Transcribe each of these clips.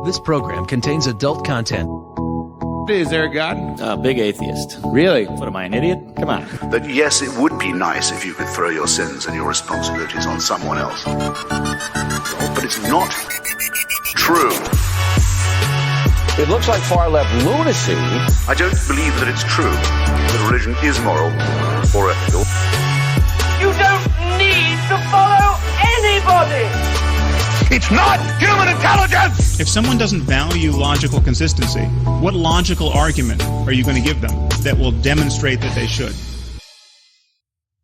This program contains adult content. Is there a God? Big atheist. Really? What, am I an idiot? Come on. That yes, it would be nice if you could throw your sins and your responsibilities on someone else. But it's not true. It looks like far-left lunacy. I don't believe that it's true that religion is moral or ethical. You don't need to follow anybody! It's not human intelligence! If someone doesn't value logical consistency, what logical argument are you going to give them that will demonstrate that they should?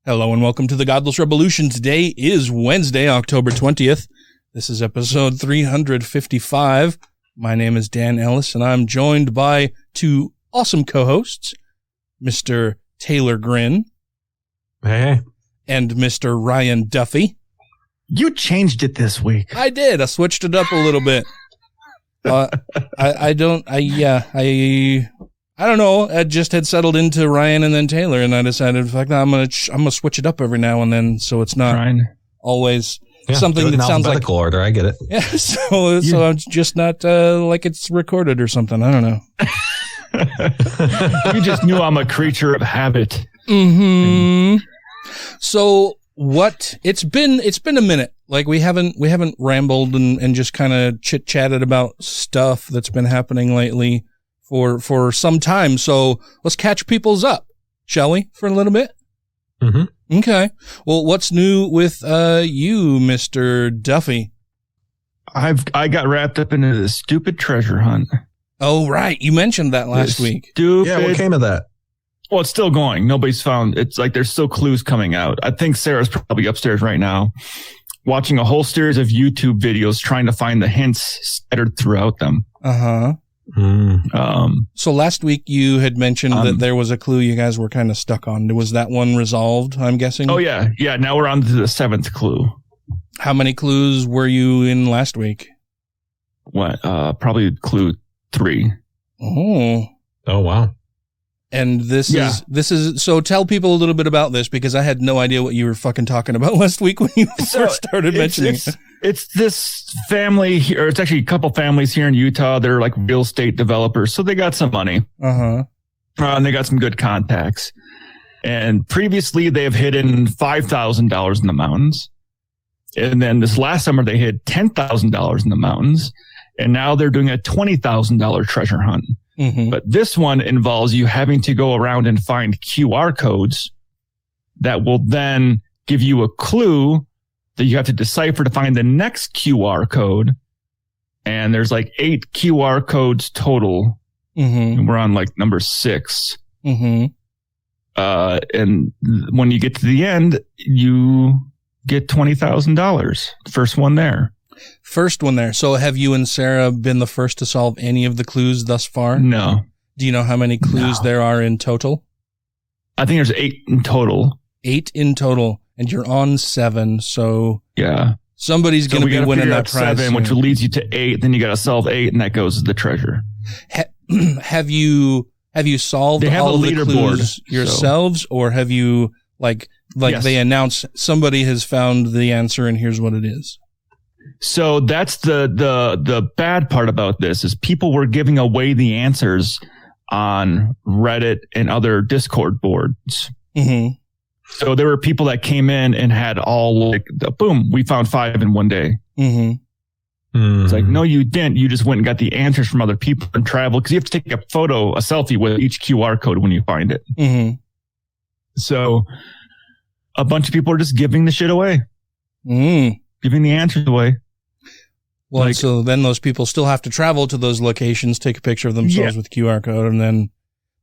Hello and welcome to the Godless Rebelution. Today is Wednesday, October 20th. This is episode 355. My name is Dan Ellis, and I'm joined by two awesome co-hosts, Mr. Taylor Grin. Hey. And Mr. Ryan Duffy. You changed it this week. I did. I switched it up a little bit. I don't know. I just had settled into Ryan and then Taylor, and I decided, fuck, I'm gonna switch it up every now and then, so it's not always something that sounds like order. I get it. Yeah. So it's just not like it's recorded or something. I don't know. You just knew I'm a creature of habit. Mm-hmm. So what? It's been a minute. Like we haven't rambled and just kind of chit chatted about stuff that's been happening lately for some time. So let's catch people's up, shall we, for a little bit? Mm-hmm. Okay. Well, what's new with you, Mr. Duffy? I got wrapped up into this stupid treasure hunt. Oh, right. You mentioned that last week. Stupid. Yeah, what came of that? Well, it's still going. Nobody's found. It's like there's still clues coming out. I think Sarah's probably upstairs right now watching a whole series of YouTube videos trying to find the hints scattered throughout them. Uh-huh. So last week you had mentioned that there was a clue you guys were kind of stuck on. Was that one resolved, I'm guessing? Oh, yeah. Yeah, now we're on to the 7th clue. How many clues were you in last week? What? Probably clue 3. Oh, wow. And this is, so tell people a little bit about this, because I had no idea what you were fucking talking about last week when you first started mentioning it. It's this family here, or it's actually a couple families here in Utah. They're like real estate developers. So they got some money. Uh-huh. And they got some good contacts. And previously they have hidden $5,000 in the mountains. And then this last summer they hid $10,000 in the mountains. And now they're doing a $20,000 treasure hunt. Mm-hmm. But this one involves you having to go around and find QR codes that will then give you a clue that you have to decipher to find the next QR code. And there's like 8 QR codes total. Mm-hmm. And we're on like number 6. Mm-hmm. And when you get to the end, you get $20,000. First one there. So have you and Sarah been the first to solve any of the clues thus far? No. Do you know how many clues there are in total? I think there's 8 in total. 8 in total. And you're on 7. So yeah, somebody's going to be winning that prize. 7, which leads you to 8. Then you got to solve 8, and that goes to the treasure. Have you solved all the clues yourselves, or have you like yes. They announce somebody has found the answer and here's what it is? So that's the bad part about this is people were giving away the answers on Reddit and other Discord boards. Mm-hmm. So there were people that came in and had all like, boom, we found 5 in one day. Mm-hmm. Mm-hmm. It's like, no, you didn't. You just went and got the answers from other people and traveled, because you have to take a selfie with each QR code when you find it. Mm-hmm. So a bunch of people are just giving the shit away. Giving the answers away. Well, so then those people still have to travel to those locations, take a picture of themselves with QR code, and then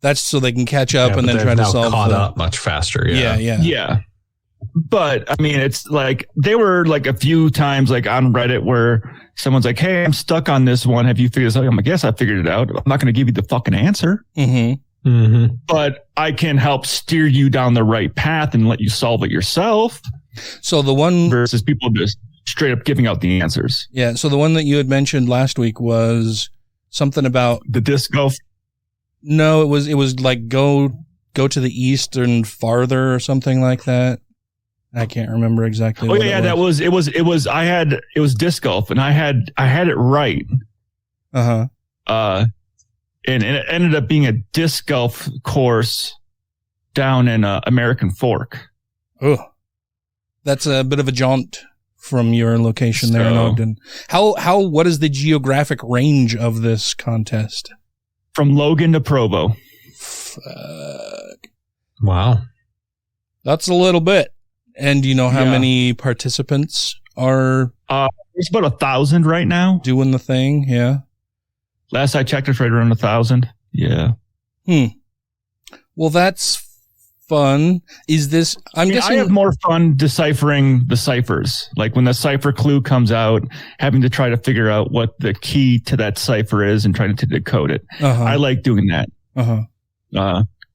that's so they can catch up and then try to solve. Caught up much faster. Yeah. But I mean, it's like they were like a few times like on Reddit where someone's like, "Hey, I'm stuck on this one. Have you figured this out?" I'm like, "Yes, I figured it out. I'm not going to give you the fucking answer, but I can help steer you down the right path and let you solve it yourself." So the one versus people just straight up giving out the answers. Yeah. So the one that you had mentioned last week was something about the disc golf. No, it was like go to the east and farther or something like that. I can't remember exactly. Oh yeah, it was disc golf, and I had it right. And it ended up being a disc golf course down in American Fork. Oh, that's a bit of a jaunt from your location there in Ogden. What is the geographic range of this contest? From Logan to Provo. Wow. That's a little bit. And do you know how many participants are? It's about 1,000 right now. Doing the thing, yeah. Last I checked, it's right around 1,000. Yeah. Well, that's fun. Is this? I'm guessing I have more fun deciphering the ciphers. Like when the cipher clue comes out, having to try to figure out what the key to that cipher is and trying to decode it. I like doing that.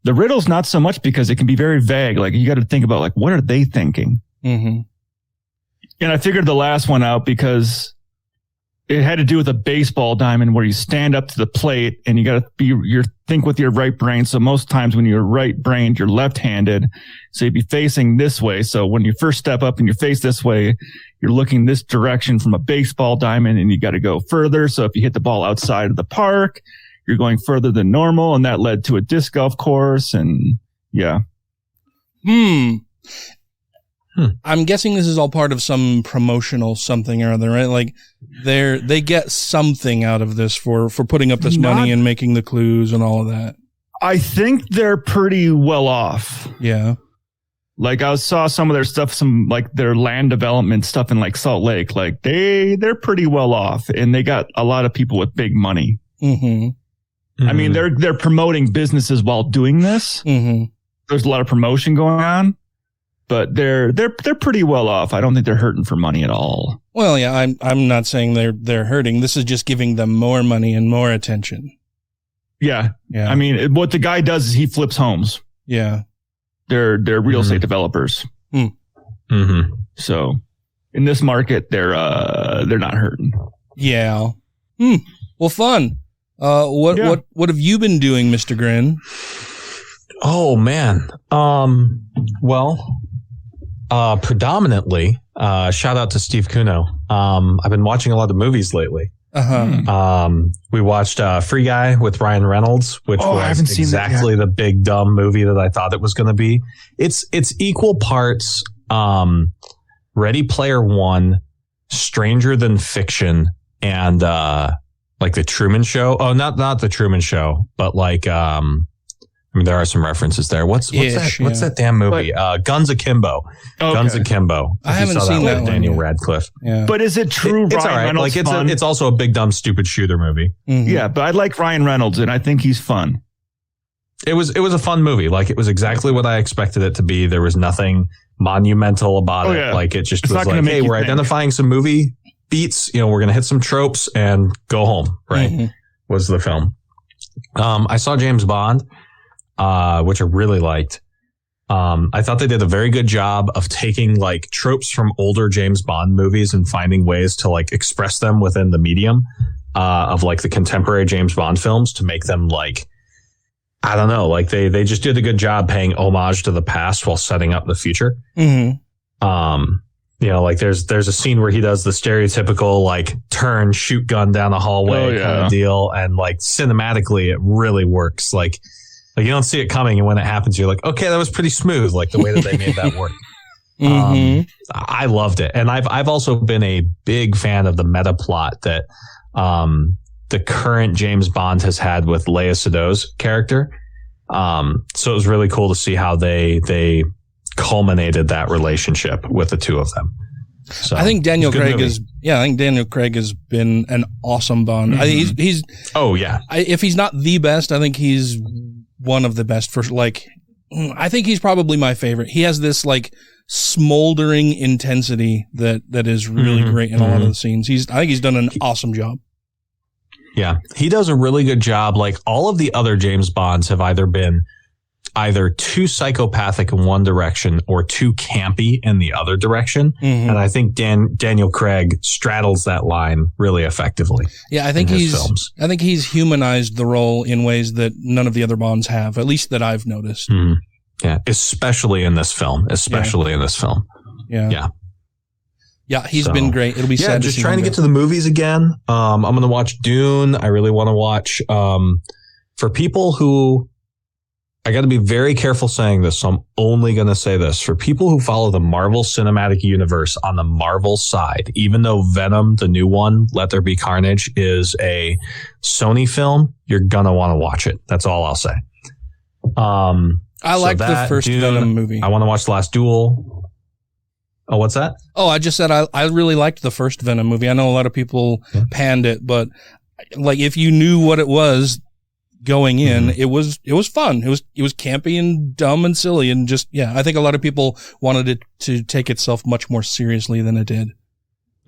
The riddles, not so much because it can be very vague. Like you got to think about like, what are they thinking? And I figured the last one out because it had to do with a baseball diamond where you stand up to the plate and you got to think with your right brain. So most times when you're right-brained, you're left-handed. So you'd be facing this way. So when you first step up and you face this way, you're looking this direction from a baseball diamond and you got to go further. So if you hit the ball outside of the park, you're going further than normal. And that led to a disc golf course. And yeah. I'm guessing this is all part of some promotional something or other, right? Like they get something out of this for putting up this money and making the clues and all of that. I think they're pretty well off. Yeah. Like I saw some of their stuff, some like their land development stuff in like Salt Lake. Like they're pretty well off and they got a lot of people with big money. I mean, they're promoting businesses while doing this. There's a lot of promotion going on. But they're pretty well off. I don't think they're hurting for money at all. Well, yeah, I'm not saying they're hurting. This is just giving them more money and more attention. Yeah. I mean, what the guy does is he flips homes. Yeah. They're real estate developers. So in this market, they're not hurting. Yeah. Well, fun. What have you been doing, Mr. Grin? Oh man. Predominantly, shout out to Steve Kuno. I've been watching a lot of movies lately. We watched Free Guy with Ryan Reynolds, which was exactly the big dumb movie that I thought it was going to be. It's equal parts Ready Player One, Stranger Than Fiction, and like the Truman Show. Oh, not the Truman Show, but like I mean, there are some references there. What's that damn movie? Guns Akimbo. Okay. Guns Akimbo. I haven't seen that one. Daniel Radcliffe. Yeah. But is it true? It's all right. Reynolds like it's also a big dumb stupid shooter movie. Yeah, but I like Ryan Reynolds and I think he's fun. It was a fun movie. Like it was exactly what I expected it to be. There was nothing monumental about it. Like it just was like, hey, we're identifying some movie beats. You know, we're gonna hit some tropes and go home. Right? Was the film. I saw James Bond. Which I really liked. I thought they did a very good job of taking like tropes from older James Bond movies and finding ways to like express them within the medium of like the contemporary James Bond films to make them like, I don't know, like they just did a good job paying homage to the past while setting up the future. You know, like there's a scene where he does the stereotypical like turn, shoot gun down the hallway kind of deal, and like cinematically it really works. Like you don't see it coming, and when it happens, you're like, okay, that was pretty smooth, like the way that they made that work. I loved it. And I've also been a big fan of the meta plot that the current James Bond has had with Léa Seydoux' character. So it was really cool to see how they culminated that relationship with the two of them. So I think Daniel Craig has been an awesome Bond. He's if he's not the best, I think he's one of the best for like, I think he's probably my favorite. He has this like smoldering intensity that is really great in a lot of the scenes. I think he's done an awesome job. Yeah, he does a really good job. Like all of the other James Bonds have either been too psychopathic in one direction or too campy in the other direction. And I think Daniel Craig straddles that line really effectively. Yeah, I think he's humanized the role in ways that none of the other Bonds have, at least that I've noticed. Yeah, especially in this film. Yeah. Yeah, he's been great. It'll be sad just trying to get to the movies again. I'm going to watch Dune. I really want to watch, for people who, I got to be very careful saying this, so I'm only going to say this. For people who follow the Marvel Cinematic Universe on the Marvel side, even though Venom, the new one, Let There Be Carnage, is a Sony film, you're going to want to watch it. That's all I'll say. I like the first Dune, Venom movie. I want to watch The Last Duel. Oh, what's that? Oh, I just said I really liked the first Venom movie. I know a lot of people panned it, but like if you knew what it was going in, it was fun. It was campy and dumb and silly and just, I think a lot of people wanted it to take itself much more seriously than it did.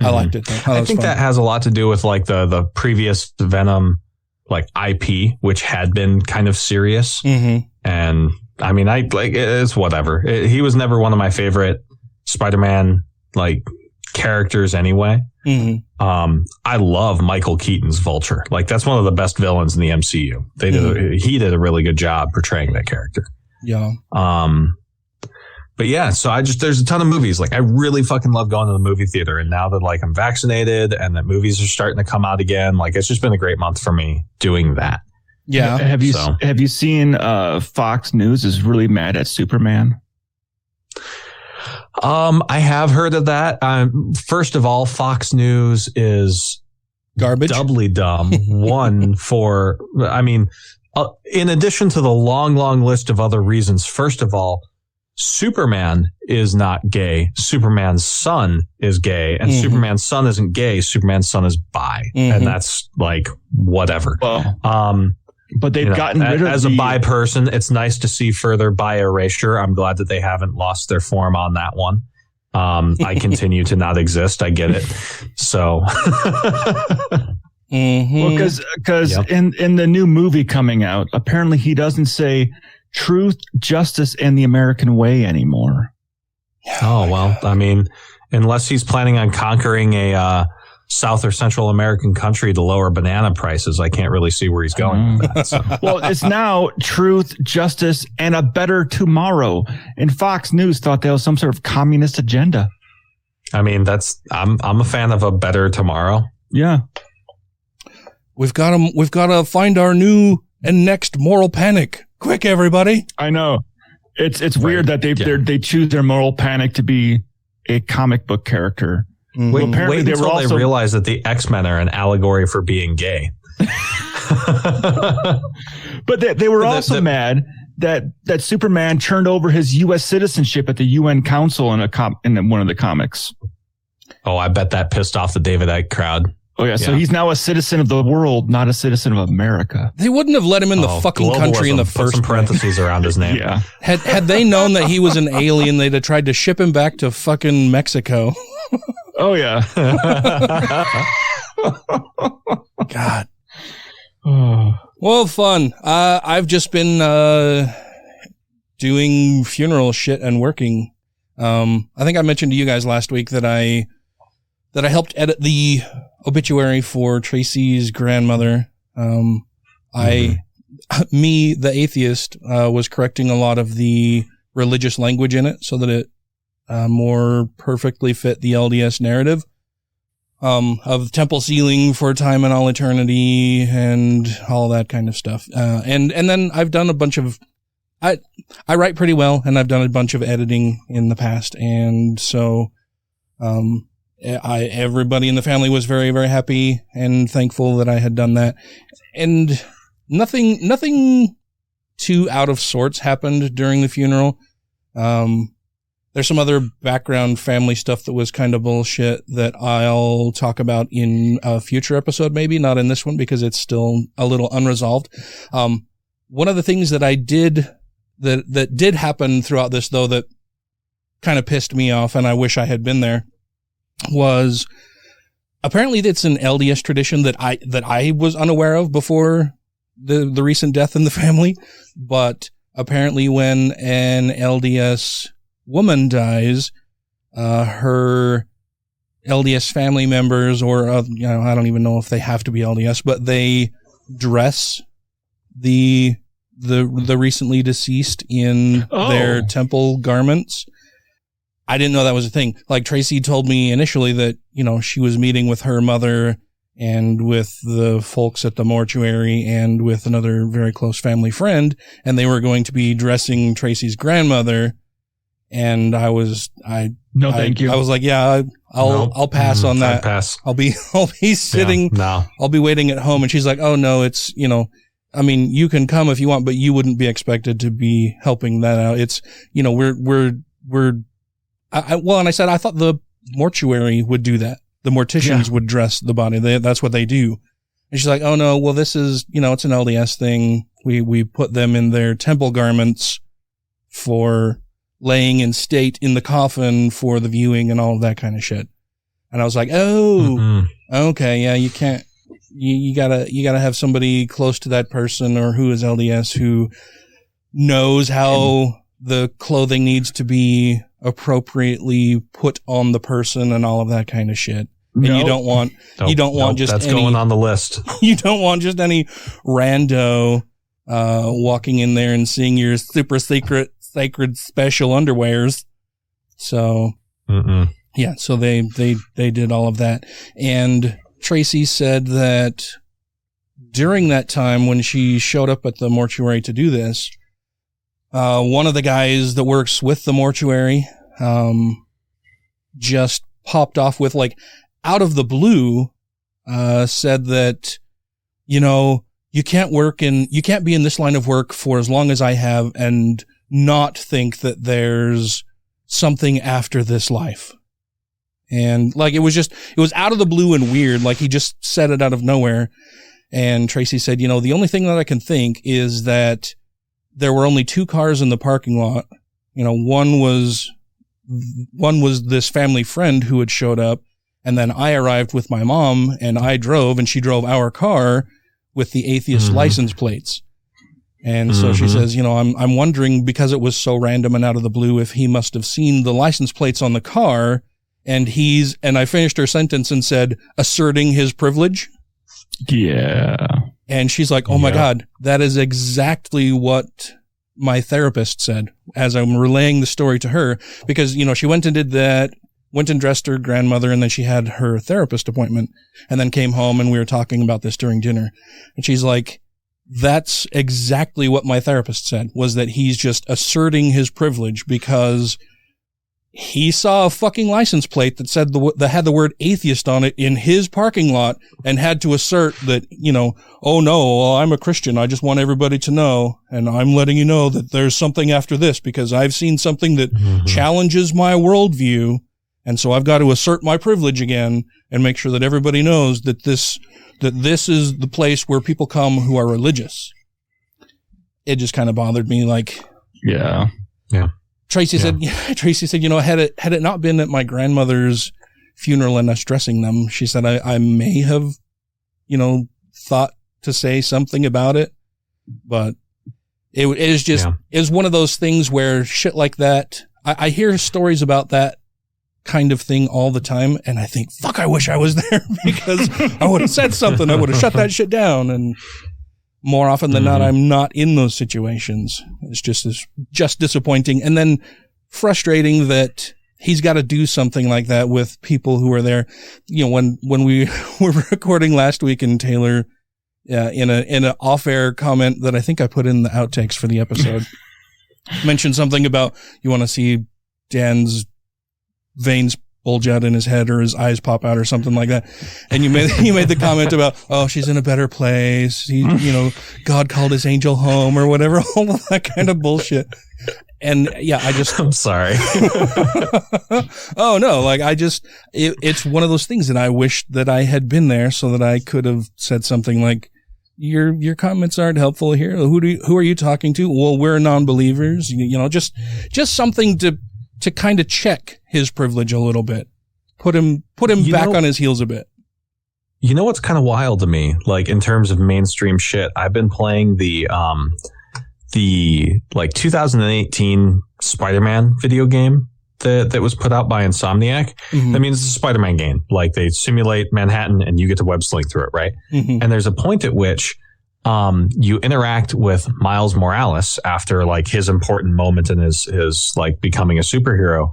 I liked it though. I think that has a lot to do with like the previous Venom like IP, which had been kind of serious. And I mean, it's whatever. He was never one of my favorite Spider-Man like characters anyway. I love Michael Keaton's Vulture. Like that's one of the best villains in the MCU. He did a really good job portraying that character. Yeah. But yeah, so there's a ton of movies. Like I really fucking love going to the movie theater. And now that like I'm vaccinated and that movies are starting to come out again, like it's just been a great month for me doing that. Yeah. Have you seen Fox News is really mad at Superman? I have heard of that. First of all, Fox News is garbage, doubly dumb. One for, I mean, in addition to the long list of other reasons. First of all, Superman is not gay. Superman's son is gay, and Superman's son isn't gay. Superman's son is bi, and that's like whatever. Well, but they've gotten rid of as a bi person, it's nice to see further bi erasure. I'm glad that they haven't lost their form on that one. I continue to not exist. I get it. So, well, because in the new movie coming out, apparently he doesn't say truth, justice, and the American way anymore. Oh, well, I mean, unless he's planning on conquering a South or Central American country to lower banana prices, I can't really see where he's going with that. So. Well, it's now truth, justice, and a better tomorrow. And Fox News thought that was some sort of communist agenda. I mean, I'm a fan of a better tomorrow. Yeah. We've got to find our new and next moral panic. Quick, everybody. I know. It's weird that they choose their moral panic to be a comic book character. Wait until they realize that the X-Men are an allegory for being gay. But they were also mad that Superman turned over his U.S. citizenship at the UN Council in one of the comics. Oh, I bet that pissed off the David Icke crowd. Oh, yeah. So he's now a citizen of the world, not a citizen of America. They wouldn't have let him in the fucking country in the first place. Put some parentheses around his name. Yeah. Had they known that he was an alien, they'd have tried to ship him back to fucking Mexico. Oh, yeah. God. Well, fun. I've just been doing funeral shit and working. I think I mentioned to you guys last week that I helped edit the obituary for Tracy's grandmother. Me, the atheist, was correcting a lot of the religious language in it so that it more perfectly fit the LDS narrative of temple sealing for time and all eternity and all that kind of stuff. And then I've done a bunch of, I write pretty well, and I've done a bunch of editing in the past. And so, everybody in the family was very, very happy and thankful that I had done that. And nothing too out of sorts happened during the funeral. There's some other background family stuff that was kind of bullshit that I'll talk about in a future episode, maybe not in this one because it's still a little unresolved. One of the things that I did that did happen throughout this, though, that kind of pissed me off, and I wish I had been there, was apparently it's an LDS tradition that I was unaware of before the recent death in the family. But apparently when an LDS woman dies, her LDS family members, or I don't even know if they have to be LDS, but they dress the recently deceased in their temple garments. I didn't know that was a thing. Like Tracy told me initially that, she was meeting with her mother and with the folks at the mortuary and with another very close family friend, and they were going to be dressing Tracy's grandmother. And thank you. I was like, yeah, I'll pass on that. Pass. I'll be sitting, I'll be waiting at home. And she's like, oh no, it's, you can come if you want, but you wouldn't be expected to be helping that out. It's, and I said, I thought the mortuary would do that. The morticians would dress the body. That's what they do. And she's like, oh no, well, this is, it's an LDS thing. We put them in their temple garments for laying in state in the coffin for the viewing and all of that kind of shit. And I was like, okay, yeah, you can't, you gotta have somebody close to that person or who is LDS who knows how the clothing needs to be appropriately put on the person and all of that kind of shit. And you don't want just that's any, going on the list. You don't want just any rando walking in there and seeing your super secret sacred special underwears. So yeah, so they did all of that. And Tracy said that during that time when she showed up at the mortuary to do this, one of the guys that works with the mortuary just popped off with, like, out of the blue, said that, you can't be in this line of work for as long as I have and not think that there's something after this life. And like, it was out of the blue and weird. Like, he just said it out of nowhere. And Tracy said, the only thing that I can think is that there were only 2 cars in the parking lot. One was this family friend who had showed up, and then I arrived with my mom and I drove, and she drove our car with the atheist license plates. And so she says, I'm wondering, because it was so random and out of the blue, if he must have seen the license plates on the car and I finished her sentence and said, asserting his privilege. Yeah. And she's like, oh my God, that is exactly what my therapist said as I'm relaying the story to her, because, she went and did that, went and dressed her grandmother, and then she had her therapist appointment and then came home and we were talking about this during dinner. And she's like, that's exactly what my therapist said, was that he's just asserting his privilege because he saw a fucking license plate that said that had the word atheist on it in his parking lot and had to assert that, oh no, well, I'm a Christian. I just want everybody to know. And I'm letting you know that there's something after this because I've seen something that challenges my worldview. And so I've got to assert my privilege again and make sure that everybody knows that this is the place where people come who are religious. It just kind of bothered me. Like, yeah. Tracy said, had it not been at my grandmother's funeral and us dressing them, she said, I may have, thought to say something about it, but it is one of those things where shit like that, I hear stories about that kind of thing all the time. And I think, fuck, I wish I was there because I would have said something. I would have shut that shit down. And more often than not, I'm not in those situations. It's just disappointing. And then frustrating that he's got to do something like that with people who are there. When we were recording last week, and Taylor, in an off-air comment that I think I put in the outtakes for the episode, mentioned something about, you want to see Dan's veins bulge out in his head or his eyes pop out or something like that. And you made the comment about, oh, she's in a better place. God called his angel home or whatever, all of that kind of bullshit. And yeah, I'm sorry. Oh no. Like it's one of those things that I wish that I had been there so that I could have said something like, your comments aren't helpful here. Who are you talking to? Well, we're non-believers, just something to kind of check his privilege a little bit, put him back on his heels a bit. You know what's kind of wild to me, like in terms of mainstream shit, I've been playing the 2018 Spider-Man video game that was put out by Insomniac. I mean, it's a Spider-Man game. Like, they simulate Manhattan and you get to web slink through it, right? And there's a point at which you interact with Miles Morales after like his important moment in his like becoming a superhero.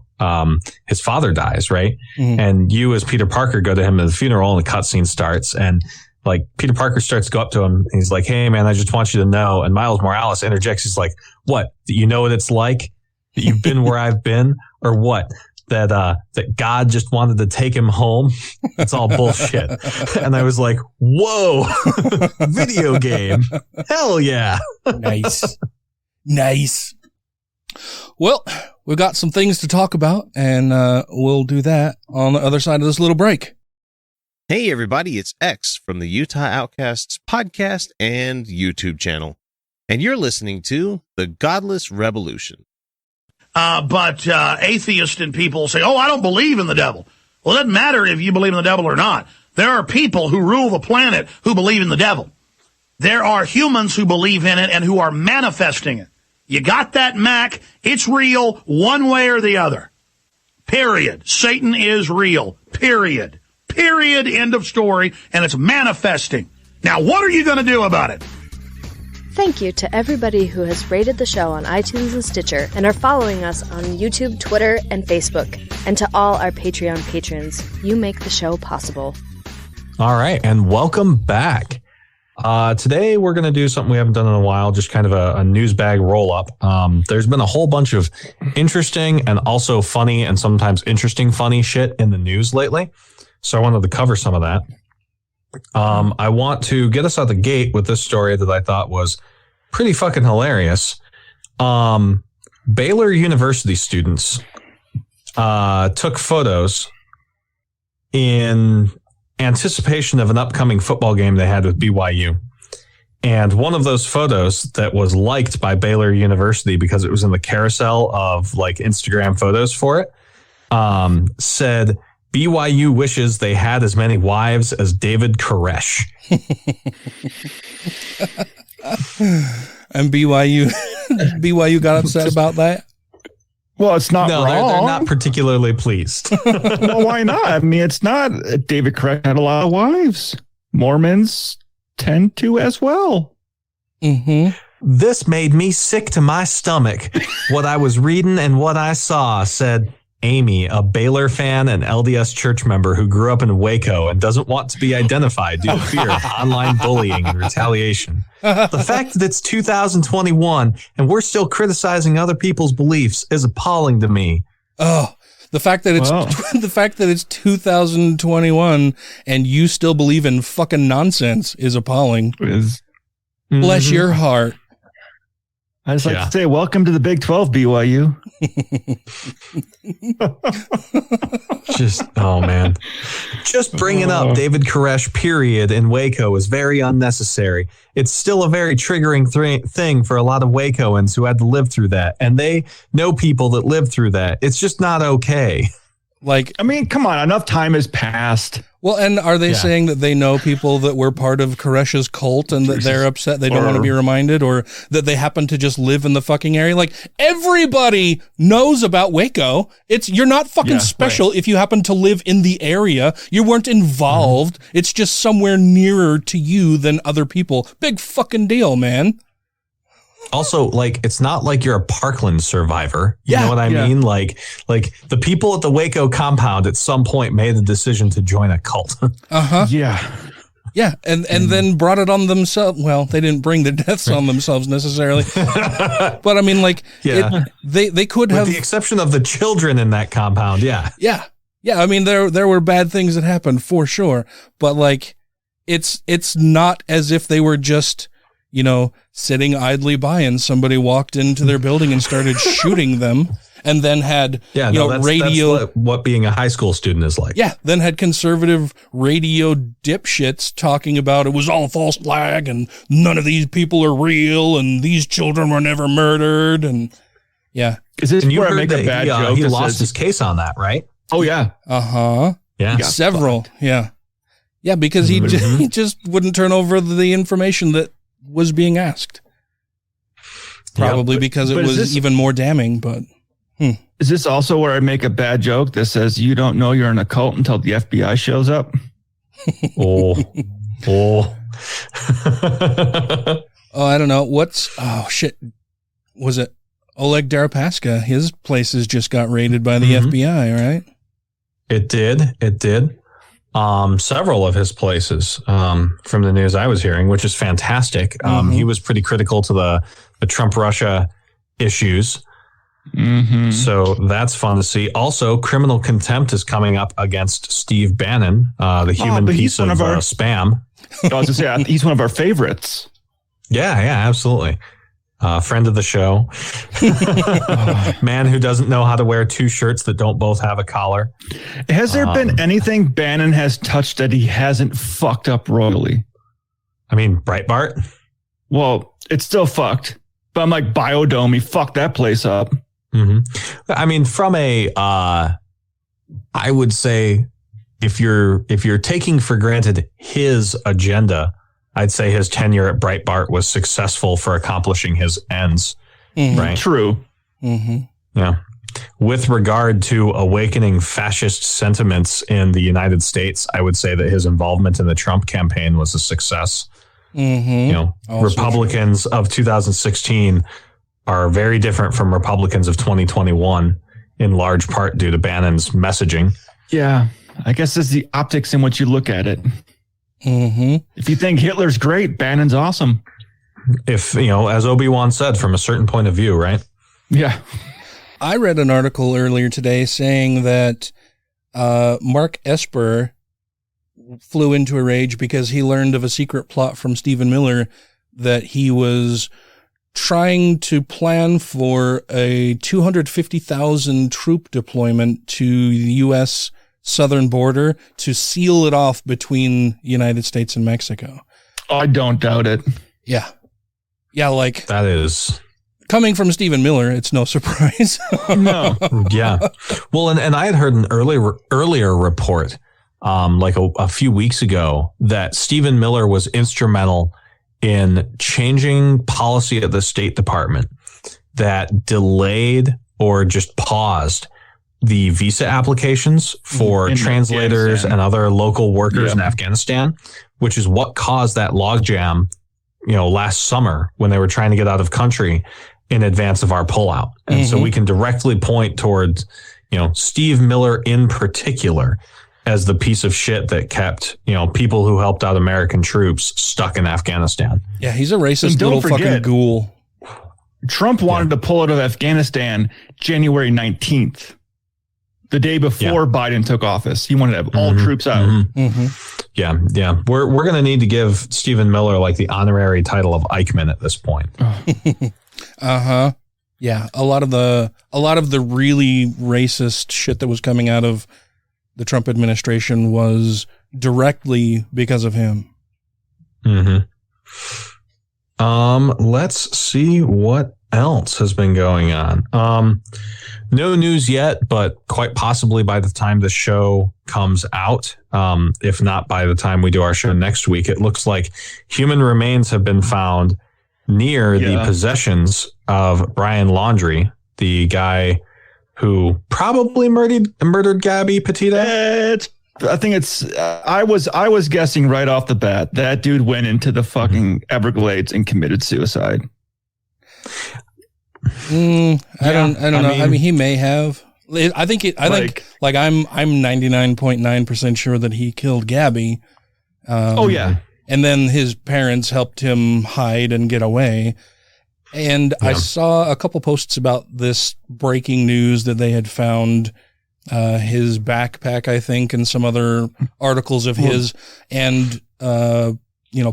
His father dies, right? Mm-hmm. And you as Peter Parker go to him at the funeral and the cutscene starts, and like Peter Parker starts to go up to him and he's like, "Hey man, I just want you to know." And Miles Morales interjects. He's like, "What? Do you know what it's like? That you've been where I've been, or what? That God just wanted to take him home? It's all bullshit." And I was like, "Whoa, video game. Hell yeah." Nice. Well, we've got some things to talk about, and we'll do that on the other side of this little break. Hey everybody, it's X from the Utah Outcasts podcast and YouTube channel, and you're listening to the Godless Rebelution. But atheists and people say, "Oh, I don't believe in the devil." Well, it doesn't matter if you believe in the devil or not. There are people who rule the planet who believe in the devil. There are humans who believe in it and who are manifesting it. You got that, Mac? It's real one way or the other. Period. Satan is real. Period. End of story. And it's manifesting. Now, what are you going to do about it? Thank you to everybody who has rated the show on iTunes and Stitcher and are following us on YouTube, Twitter, and Facebook. And to all our Patreon patrons, you make the show possible. All right, and welcome back. Today we're going to do something we haven't done in a while, just kind of a news bag roll-up. There's been a whole bunch of interesting and also funny and sometimes interesting funny shit in the news lately. So I wanted to cover some of that. I want to get us out the gate with this story that I thought was pretty fucking hilarious. Baylor University students took photos in anticipation of an upcoming football game they had with BYU. And one of those photos that was liked by Baylor University because it was in the carousel of like Instagram photos for it, said, "BYU wishes they had as many wives as David Koresh." And BYU got upset about that? Well, it's not wrong. They're not particularly pleased. Well, why not? I mean, it's not. David Koresh had a lot of wives. Mormons tend to as well. Mm-hmm. "This made me sick to my stomach. What I was reading and what I saw," said Amy, a Baylor fan and LDS church member who grew up in Waco and doesn't want to be identified due to fear of online bullying and retaliation. "The fact that it's 2021 and we're still criticizing other people's beliefs is appalling to me." Oh, the fact that it's 2021 and you still believe in fucking nonsense is appalling. Bless your heart. I just like to say, welcome to the Big 12, BYU. Oh man. "Just bringing up David Koresh, period, in Waco is very unnecessary. It's still a very triggering thing for a lot of Wacoans who had to live through that. And they know people that lived through that. It's just not okay." Like, I mean, come on, enough time has passed. Well, and are they saying that they know people that were part of Koresh's cult and that they're upset they don't want to be reminded, or that they happen to just live in the fucking area? Like, everybody knows about Waco. You're not fucking special if you happen to live in the area. You weren't involved. Mm-hmm. It's just somewhere nearer to you than other people. Big fucking deal, man. Also, like, it's not like you're a Parkland survivor. You know what I mean? Like the people at the Waco compound at some point made the decision to join a cult. Uh-huh. Yeah. And then brought it on themselves. Well, they didn't bring their deaths on themselves necessarily. But I mean, like, they could have. With the exception of the children in that compound, Yeah, I mean, there were bad things that happened for sure. But, like, it's not as if they were just, sitting idly by and somebody walked into their building and started shooting them, and then had radio. That's what being a high school student is like. Yeah, then had conservative radio dipshits talking about it was all false flag and none of these people are real and these children were never murdered, and Is this where I make a bad joke? He lost his case on that, right? Oh yeah. Uh-huh. Yeah. Several. Yeah. Yeah, because he just wouldn't turn over the information that was being asked. Probably because it was even more damning, but Is this also where I make a bad joke that says you don't know you're in a cult until the FBI shows up? Oh. Oh, I don't know. Was it Oleg Deripaska? His places just got raided by the FBI, right? It did. Several of his places, from the news I was hearing, which is fantastic. He was pretty critical to the Trump-Russia issues. So that's fun to see. Also, criminal contempt is coming up against Steve Bannon, the human piece of spam. I was going to say, he's one of our favorites. Yeah, absolutely. Friend of the show. Man who doesn't know how to wear two shirts that don't both have a collar. Has there been anything Bannon has touched that he hasn't fucked up royally? I mean, Breitbart? Well, it's still fucked. But I'm like, Biodome, he fucked that place up. I mean, from I would say if you're taking for granted his agenda, I'd say his tenure at Breitbart was successful for accomplishing his ends. Right? True. Yeah. With regard to awakening fascist sentiments in the United States, I would say that his involvement in the Trump campaign was a success. Republicans of 2016 are very different from Republicans of 2021, in large part due to Bannon's messaging. Yeah, I guess it's the optics in which you look at it. If you think Hitler's great, Bannon's awesome. If, as Obi-Wan said, from a certain point of view, right? Yeah. I read an article earlier today saying that Mark Esper flew into a rage because he learned of a secret plot from Stephen Miller that he was trying to plan for a 250,000 troop deployment to the U.S. southern border to seal it off between the United States and Mexico. I don't doubt it. Yeah. Yeah, like... That is... Coming from Stephen Miller, it's no surprise. No. Yeah. Well, and I had heard an earlier report, like a few weeks ago, that Stephen Miller was instrumental in changing policy at the State Department that delayed or just paused the visa applications for translators and other local workers in Afghanistan, which is what caused that logjam, last summer when they were trying to get out of country in advance of our pullout. And so we can directly point towards, Steve Miller in particular as the piece of shit that kept, people who helped out American troops stuck in Afghanistan. Yeah, he's a racist little fucking ghoul. Trump wanted to pull out of Afghanistan January 19th, the day before Biden took office. He wanted to have all troops out. Yeah. We're going to need to give Stephen Miller like the honorary title of Eichmann at this point. Yeah, a lot of the really racist shit that was coming out of the Trump administration was directly because of him. Let's see what else has been going on. No news yet, but quite possibly by the time the show comes out, if not by the time we do our show next week, it looks like human remains have been found near the possessions of Brian Laundrie, the guy who probably murdered Gabby Petito. I think it's. I was guessing right off the bat that dude went into the fucking Everglades and committed suicide. I don't know. I mean, he may have. I think I'm 99.9% sure that he killed Gabby. And then his parents helped him hide and get away. And I saw a couple posts about this breaking news that they had found his backpack, I think, and some other articles of his, and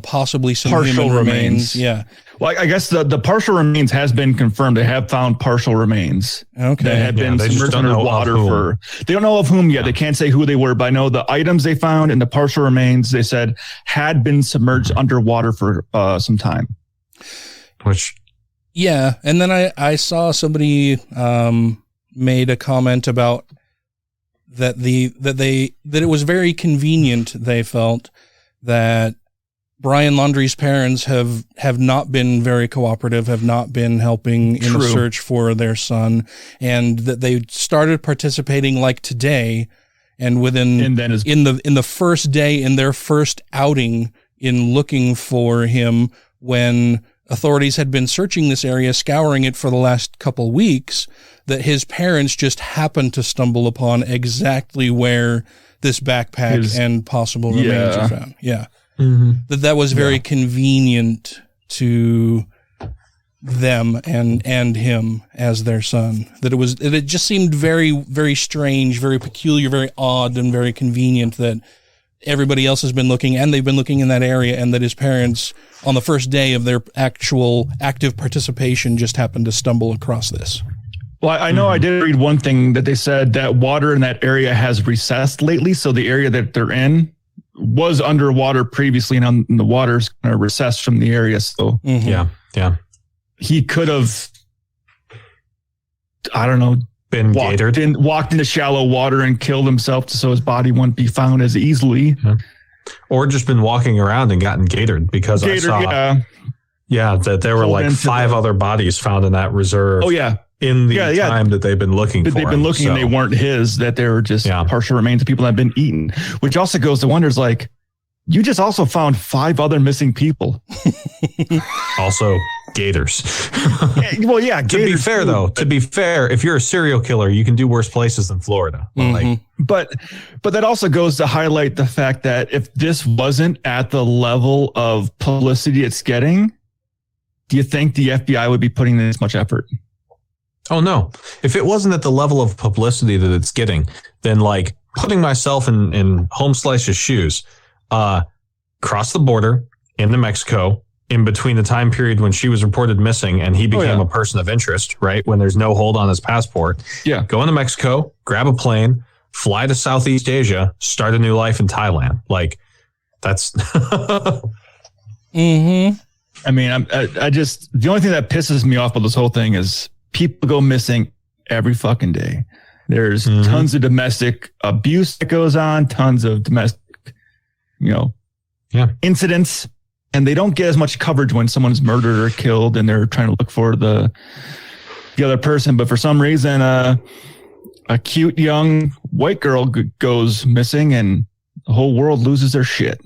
possibly some partial human remains. Yeah. Well, I guess the partial remains has been confirmed. They have found partial remains. Okay. That have been submerged underwater for. They don't know of whom yet. They can't say who they were, but I know the items they found and the partial remains they said had been submerged underwater for some time. Yeah, and then I saw somebody made a comment about that it was very convenient. They felt that Brian Laundrie's parents have not been very cooperative, have not been helping in the search for their son, and that they started participating like today, and in the first day in their first outing in looking for him when authorities had been searching this area, scouring it for the last couple weeks, that his parents just happened to stumble upon exactly where this backpack and possible remains are found. Yeah. Mm-hmm. That was very convenient to them and him as their son. That it just seemed very, very strange, very peculiar, very odd, and very convenient that everybody else has been looking, and they've been looking in that area, and that his parents, on the first day of their actual active participation, just happened to stumble across this. Well, I know I did read one thing that they said that water in that area has recessed lately. So the area that they're in was underwater previously, and the water's kind of recessed from the area. So yeah. He could have, I don't know, been walked into shallow water and killed himself so his body wouldn't be found as easily. Yeah. Or just been walking around and gotten gatored because I saw that there were like 5 other bodies found in that reserve. Oh, yeah. In the time that they've been looking for. They've been looking and they weren't his, that they were just partial remains of people that have been eaten, which also goes to wonders like, you just also found 5 other missing people. Also gators. Well, yeah. To be fair, though, if you're a serial killer, you can do worse places than Florida. But that also goes to highlight the fact that if this wasn't at the level of publicity it's getting, do you think the FBI would be putting in this much effort? Oh, no. If it wasn't at the level of publicity that it's getting, then like putting myself in Home Slice's shoes, cross the border into Mexico in between the time period when she was reported missing and he became a person of interest, right? When there's no hold on his passport. Yeah. Go into Mexico, grab a plane, fly to Southeast Asia, start a new life in Thailand. Like that's. I mean, I just, the only thing that pisses me off about this whole thing is people go missing every fucking day. There's tons of domestic abuse that goes on, tons of domestic, incidents, and they don't get as much coverage when someone's murdered or killed and they're trying to look for the other person. But for some reason, a cute young white girl goes missing and the whole world loses their shit.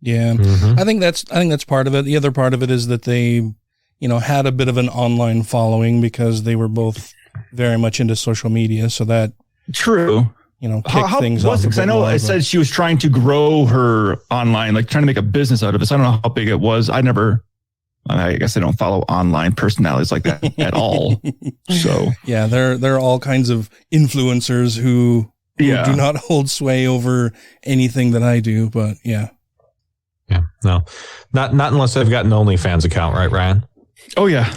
Yeah. I think that's part of it. The other part of it is that they, had a bit of an online following because they were both very much into social media. So that true. Kick things off. Because I know it said she was trying to grow her online, like trying to make a business out of it. So I don't know how big it was. I guess I don't follow online personalities like that at all. So yeah, there are all kinds of influencers who do not hold sway over anything that I do. But yeah, no, not unless they've got an OnlyFans account, right, Ryan? Oh yeah.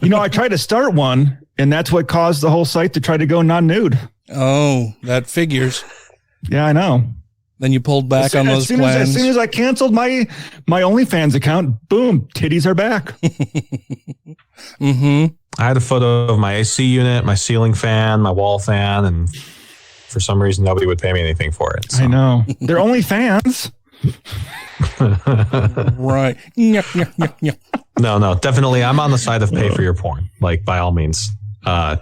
I tried to start one, and that's what caused the whole site to try to go non-nude. Oh, that figures. Yeah, I know. Then you pulled back on those plans. As soon as I canceled my OnlyFans account, boom, titties are back. I had a photo of my AC unit, my ceiling fan, my wall fan, and for some reason nobody would pay me anything for it. So. I know. They're OnlyFans. Right. No, definitely. I'm on the side of pay for your porn. Like, by all means,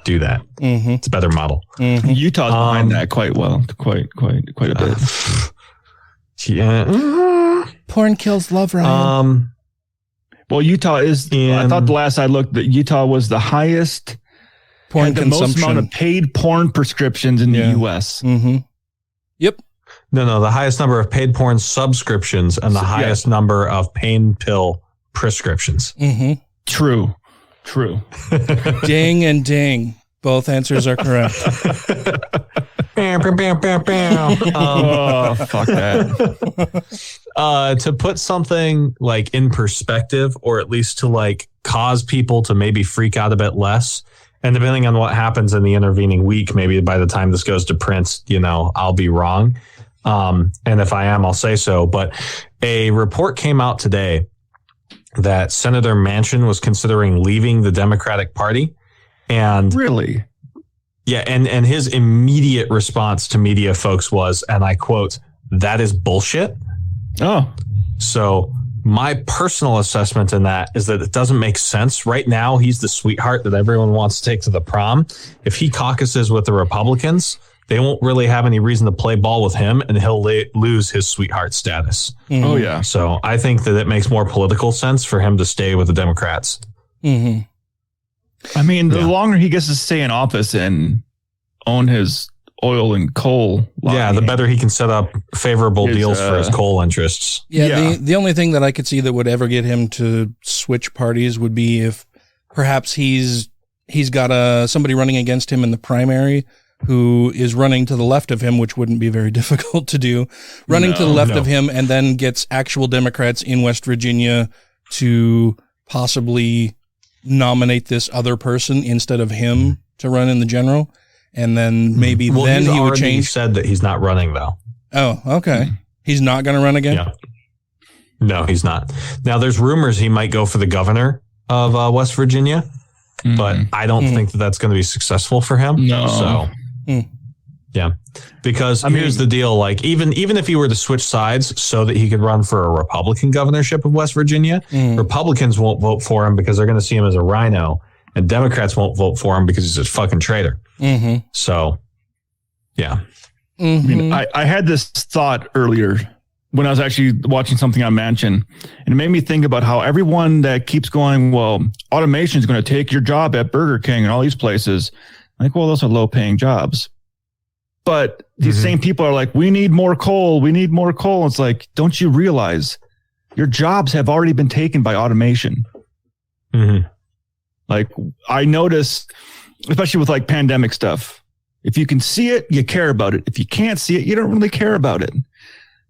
do that. It's a better model. Utah's behind that quite well, quite a bit. Yeah. Porn kills love, Ryan. Well, Utah is. I thought the last I looked that Utah was the highest porn the consumption. most amount of paid porn prescriptions in the U.S. Yep. No, the highest number of paid porn subscriptions and the highest number of pain pill prescriptions. True. Ding and ding. Both answers are correct. Oh, fuck that. To put something like in perspective, or at least to like cause people to maybe freak out a bit less. And depending on what happens in the intervening week, maybe by the time this goes to print, I'll be wrong. And if I am, I'll say so. But a report came out today that Senator Manchin was considering leaving the Democratic Party. And really? Yeah. And his immediate response to media folks was, and I quote, "That is bullshit." Oh, so my personal assessment in that is that it doesn't make sense. Right now, he's the sweetheart that everyone wants to take to the prom. If he caucuses with the Republicans, they won't really have any reason to play ball with him, and he'll lose his sweetheart status. Mm-hmm. Oh, yeah. So I think that it makes more political sense for him to stay with the Democrats. Mm-hmm. I mean, the longer he gets to stay in office and own his oil and coal line, the better he can set up favorable deals for his coal interests. The only thing that I could see that would ever get him to switch parties would be if perhaps he's got somebody running against him in the primary who is running to the left of him, which wouldn't be very difficult to do, running to the left of him, and then gets actual Democrats in West Virginia to possibly nominate this other person instead of him to run in the general. And then maybe then he would change. He said that he's not running, though. Oh, okay. He's not going to run again? Yeah. No, he's not. Now, there's rumors he might go for the governor of West Virginia, but I don't think that that's going to be successful for him. No. So, yeah. Because here's the deal. Like, even if he were to switch sides so that he could run for a Republican governorship of West Virginia, Republicans won't vote for him because they're going to see him as a rhino, and Democrats won't vote for him because he's a fucking traitor. Mm-hmm. So, yeah. Mm-hmm. I mean, I had this thought earlier when I was actually watching something on Manchin, and it made me think about how everyone that keeps going, well, automation is going to take your job at Burger King and all these places. Like, well, those are low paying jobs. But these same people are like, we need more coal. We need more coal. It's like, don't you realize your jobs have already been taken by automation? Mm-hmm. Like, I notice, especially with like pandemic stuff, if you can see it, you care about it. If you can't see it, you don't really care about it.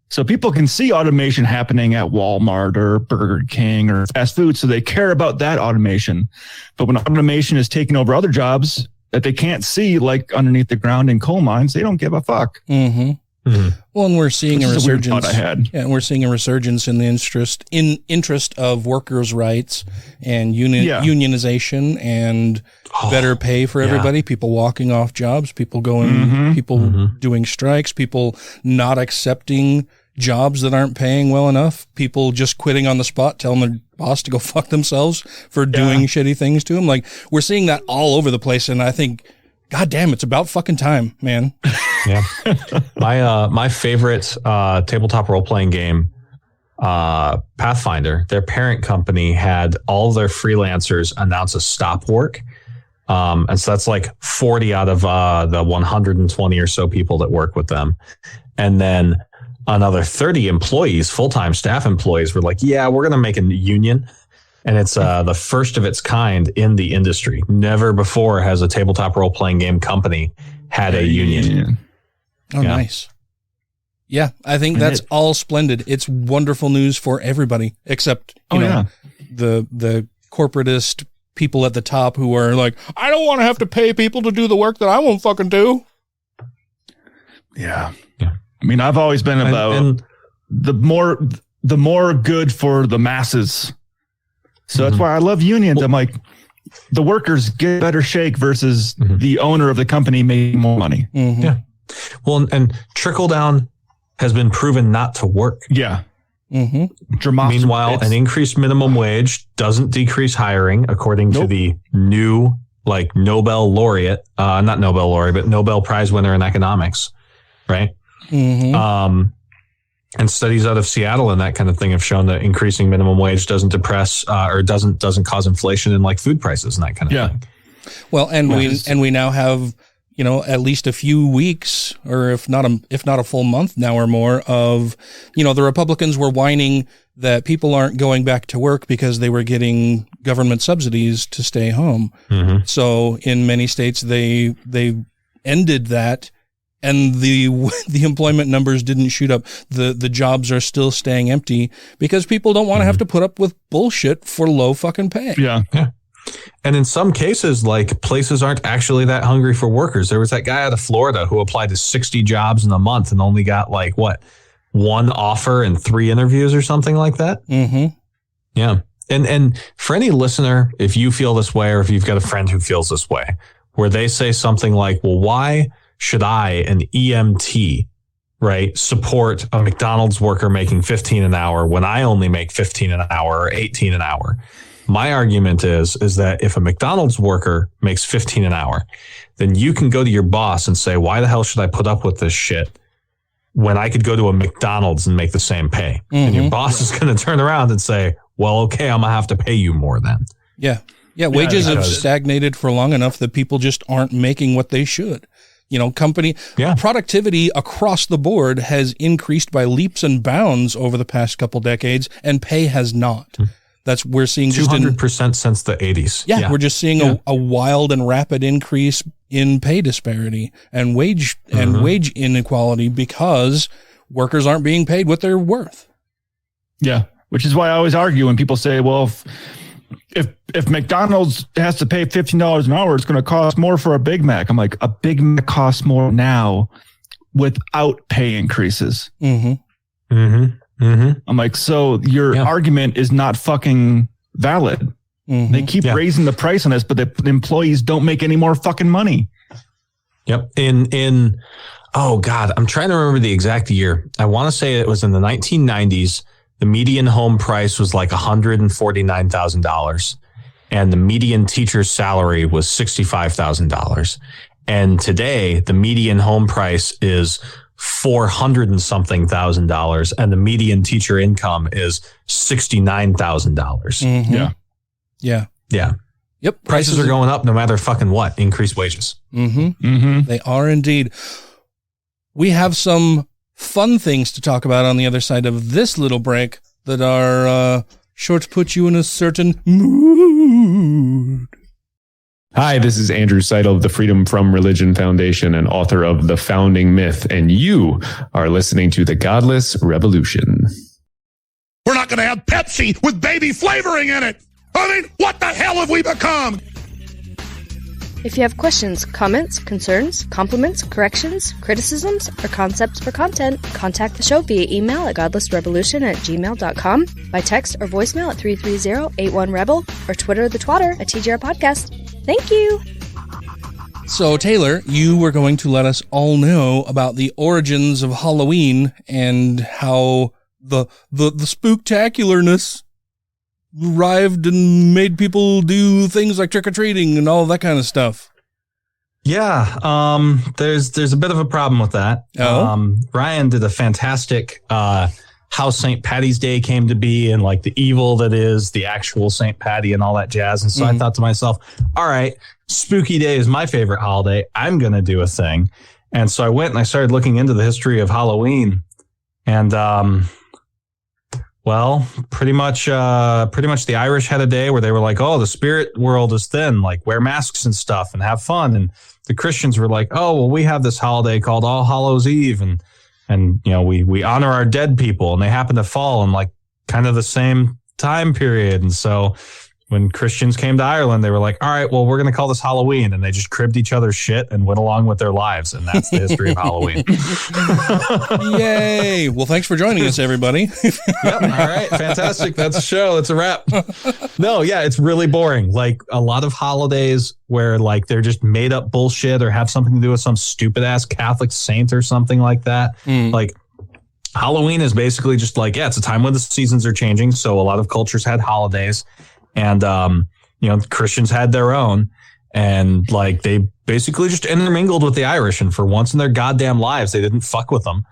So people can see automation happening at Walmart or Burger King or fast food, so they care about that automation. But when automation is taking over other jobs that they can't see, like underneath the ground in coal mines, they don't give a fuck. Mm-hmm. Mm-hmm. Well, and we're seeing a resurgence. I had. Yeah, and we're seeing a resurgence in the interest of workers' rights and unionization and better pay for everybody. People walking off jobs, people going, people doing strikes, people not accepting jobs that aren't paying well enough, people just quitting on the spot, telling their boss to go fuck themselves for doing shitty things to them. Like, we're seeing that all over the place, and I think, God damn, it's about fucking time, man. Yeah. My favorite tabletop role-playing game, Pathfinder, their parent company had all their freelancers announce a stop work. And so that's like 40 out of the 120 or so people that work with them. And then another 30 employees, full-time staff employees, were like, yeah, we're going to make a union. And it's the first of its kind in the industry. Never before has a tabletop role-playing game company had a union. Oh, nice. Yeah, I think that's all splendid. It's wonderful news for everybody, except you know the corporatist people at the top who are like, I don't want to have to pay people to do the work that I won't fucking do. Yeah. I mean, I've always been about the more good for the masses. So that's why I love unions. I'm like, the workers get a better shake versus the owner of the company making more money. Yeah. Well, and trickle down has been proven not to work. Yeah. Meanwhile, an increased minimum wage doesn't decrease hiring, according to the new Nobel laureate, not Nobel laureate, but Nobel Prize winner in economics, right? And studies out of Seattle and that kind of thing have shown that increasing minimum wage doesn't depress or doesn't cause inflation in like food prices and that kind of thing. Well, and we now have, you know, at least a few weeks, or if not a full month now or more of, you know, the Republicans were whining that people aren't going back to work because they were getting government subsidies to stay home. So in many states they ended that. And the employment numbers didn't shoot up. The jobs are still staying empty because people don't want to have to put up with bullshit for low fucking pay. Yeah. And in some cases, like, places aren't actually that hungry for workers. There was that guy out of Florida who applied to 60 jobs in a month and only got like one offer and 3 interviews or something like that. Yeah. And for any listener, if you feel this way, or if you've got a friend who feels this way, where they say something like, well, why should I, an EMT, right, support a McDonald's worker making $15 an hour when I only make $15 an hour or $18 an hour? My argument is that if a McDonald's worker makes $15 an hour, then you can go to your boss and say, why the hell should I put up with this shit when I could go to a McDonald's and make the same pay? And your boss is going to turn around and say, well, okay, I'm going to have to pay you more then. Yeah. Yeah. Wages have stagnated for long enough that people just aren't making what they should. Productivity across the board has increased by leaps and bounds over the past couple decades, and pay has not. We're seeing 200% since the 80s. Yeah, we're just seeing a wild and rapid increase in pay disparity and wage inequality because workers aren't being paid what they're worth. Yeah, which is why I always argue when people say, well, if McDonald's has to pay $15 an hour, it's going to cost more for a Big Mac. I'm like, a Big Mac costs more now without pay increases. Mm-hmm. Mm-hmm. Mm-hmm. I'm like, so your argument is not fucking valid. Mm-hmm. They keep raising the price on this, but the employees don't make any more fucking money. Yep. Oh God, I'm trying to remember the exact year. I want to say it was in the 1990s. The median home price was like $149,000, and the median teacher's salary was $65,000. And today, the median home price is $400 and something thousand, and the median teacher income is $69,000. Mm-hmm. Yeah. Yep. Prices are going up no matter fucking what. Increased wages. Mm-hmm. Mm-hmm. They are indeed. We have some fun things to talk about on the other side of this little break that are sure to put you in a certain mood. Hi, this is Andrew Seidel of the Freedom from Religion Foundation and author of The Founding Myth, and you are listening to the Godless Rebelution. We're not going to have Pepsi with baby flavoring in it. I mean, what the hell have we become? If you have questions, comments, concerns, compliments, corrections, criticisms, or concepts for content, contact the show via email at godlessrebelution@gmail.com, by text or voicemail at 330-81-REBEL, or Twitter the twatter at TGR Podcast. Thank you. So, Taylor, you were going to let us all know about the origins of Halloween and how the spooktacularness arrived and made people do things like trick-or-treating and all that kind of stuff. Yeah, there's a bit of a problem with that. Oh? Ryan did a fantastic how St. Patty's Day came to be and like the evil that is the actual St. Patty and all that jazz. And so I thought to myself, all right, Spooky Day is my favorite holiday. I'm going to do a thing. And so I went and I started looking into the history of Halloween, and well, pretty much the Irish had a day where they were like, oh, the spirit world is thin, like wear masks and stuff and have fun. And the Christians were like, oh, well, we have this holiday called All Hallows Eve. And you know, we honor our dead people, and they happen to fall in like kind of the same time period. And so when Christians came to Ireland, they were like, all right, well, we're going to call this Halloween. And they just cribbed each other's shit and went along with their lives. And that's the history of Halloween. Yay. Well, thanks for joining us, everybody. Yep. All right. Fantastic. That's a show. That's a wrap. No, yeah, it's really boring. Like a lot of holidays where like they're just made up bullshit or have something to do with some stupid ass Catholic saint or something like that. Like Halloween is basically just like, yeah, it's a time when the seasons are changing. So a lot of cultures had holidays. And, you know, Christians had their own, and like they basically just intermingled with the Irish. And for once in their goddamn lives, they didn't fuck with them.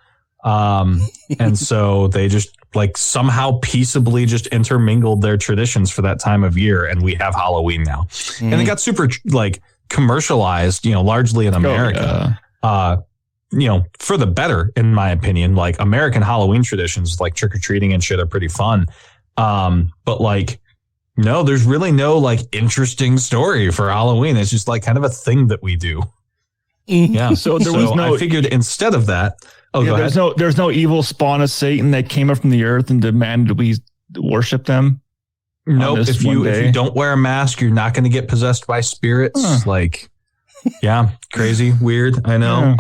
And so they just like somehow peaceably just intermingled their traditions for that time of year. And we have Halloween now. And it got super like commercialized, you know, largely in America. You know, for the better, in my opinion. Like American Halloween traditions like trick-or-treating and shit are pretty fun. But like, no, there's really no like interesting story for Halloween. It's just like kind of a thing that we do. Yeah. So there was no. I figured instead of that. Oh, yeah, there's no evil spawn of Satan that came up from the earth and demanded we worship them. Nope. If you don't wear a mask, you're not going to get possessed by spirits. Like, yeah, crazy, weird. I know.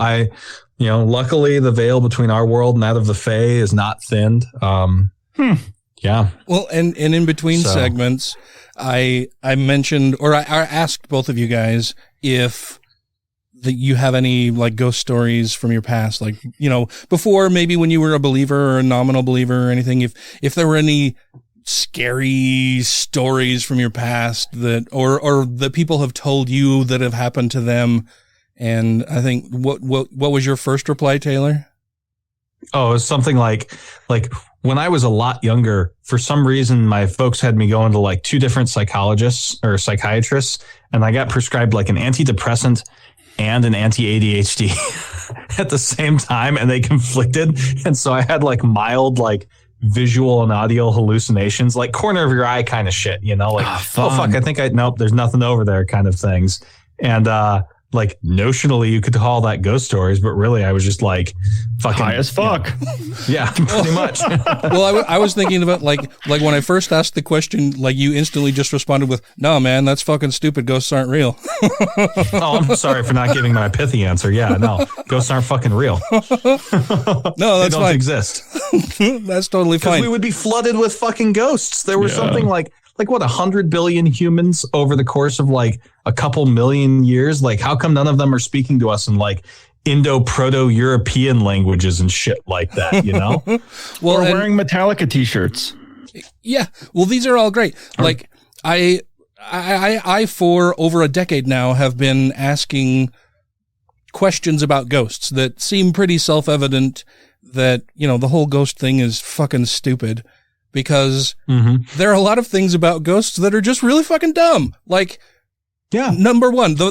Yeah. Luckily the veil between our world and that of the Fae is not thinned. Yeah. Well, and in between segments, I mentioned, or I asked both of you guys if you have any like ghost stories from your past, like, you know, before maybe when you were a believer or a nominal believer or anything, if there were any scary stories from your past that, or that people have told you that have happened to them. And I think what was your first reply, Taylor? Oh, it was something like when I was a lot younger, for some reason, my folks had me going to like 2 different psychologists or psychiatrists, and I got prescribed like an antidepressant and an anti-ADHD at the same time, and they conflicted. And so I had like mild, like visual and audio hallucinations, like corner of your eye kind of shit, you know, like, oh fuck, I think nope, there's nothing over there kind of things. And, like notionally you could call that ghost stories, but really I was just like fucking high as fuck. Yeah, pretty much. Well, I was thinking about like when I first asked the question, like you instantly just responded with, no, man, that's fucking stupid. Ghosts aren't real. Oh, I'm sorry for not giving my pithy answer. Yeah, no, ghosts aren't fucking real. No, that's they don't fine. exist. That's totally fine. We would be flooded with fucking ghosts. There was something like what 100 billion humans over the course of like a couple million years. Like, how come none of them are speaking to us in like Indo-Proto-European languages and shit like that, you know? Well, or wearing Metallica t-shirts. Yeah. Well, these are all great. Like I for over a decade now have been asking questions about ghosts that seem pretty self-evident, that, you know, the whole ghost thing is fucking stupid. Because there are a lot of things about ghosts that are just really fucking dumb. Like, number one, the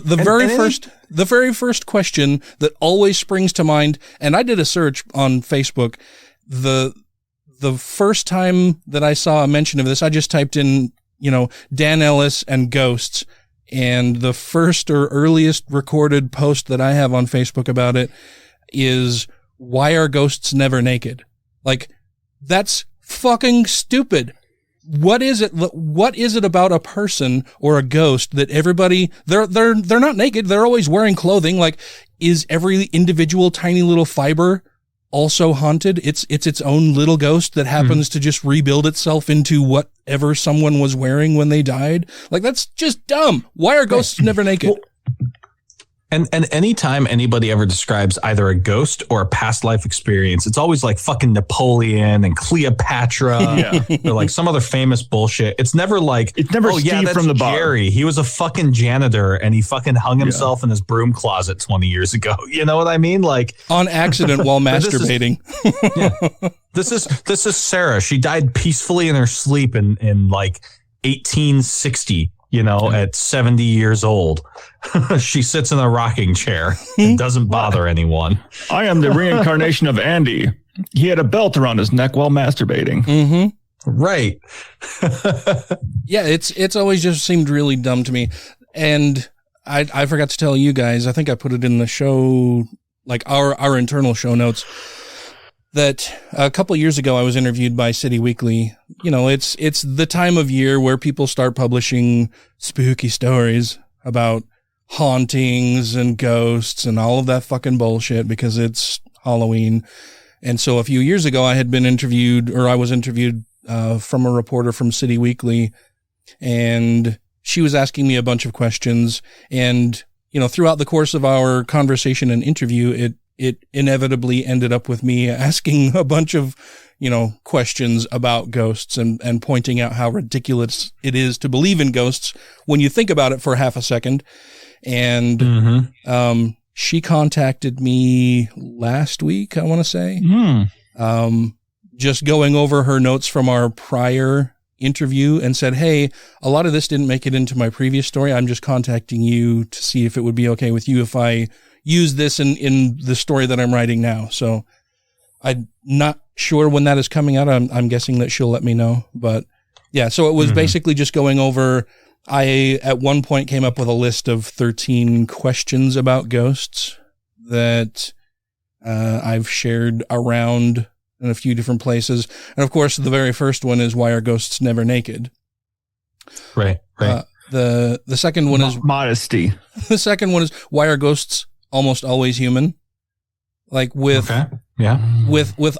very first question that always springs to mind, and I did a search on Facebook. The first time that I saw a mention of this, I just typed in, you know, Dan Ellis and ghosts, and the first or earliest recorded post that I have on Facebook about it is, why are ghosts never naked? Like, that's fucking stupid. What is it about a person or a ghost that everybody, they're not naked, they're always wearing clothing? Like, is every individual tiny little fiber also haunted? It's its own little ghost that happens to just rebuild itself into whatever someone was wearing when they died. Like, that's just dumb. Why are ghosts never naked? Well, and anytime anybody ever describes either a ghost or a past life experience, it's always like fucking Napoleon and Cleopatra or like some other famous bullshit. It's never like, Steve from the bar. Jerry. He was a fucking janitor and he fucking hung himself in his broom closet 20 years ago. You know what I mean? Like, on accident while masturbating. This is Sarah. She died peacefully in her sleep in like 1860. You know, at 70 years old, she sits in a rocking chair and doesn't bother anyone. I am the reincarnation of Andy. He had a belt around his neck while masturbating. Right. Yeah, it's always just seemed really dumb to me. And I forgot to tell you guys, I think I put it in the show, like our internal show notes, that a couple of years ago I was interviewed by City Weekly. You know, it's the time of year where people start publishing spooky stories about hauntings and ghosts and all of that fucking bullshit because it's Halloween. And so a few years ago I was interviewed from a reporter from City Weekly, and she was asking me a bunch of questions. And, you know, throughout the course of our conversation and interview, it inevitably ended up with me asking a bunch of, you know, questions about ghosts and pointing out how ridiculous it is to believe in ghosts when you think about it for half a second. And she contacted me last week, I want to say, just going over her notes from our prior interview, and said, hey, a lot of this didn't make it into my previous story. I'm just contacting you to see if it would be okay with you if I use this in the story that I'm writing now. So I'm not sure when that is coming out. I'm guessing that she'll let me know. But yeah, so it was basically just going over. I, at one point, came up with a list of 13 questions about ghosts that I've shared around in a few different places. And of course, the very first one is, why are ghosts never naked? Right. The second one is modesty. The second one is, why are ghosts almost always human? Like with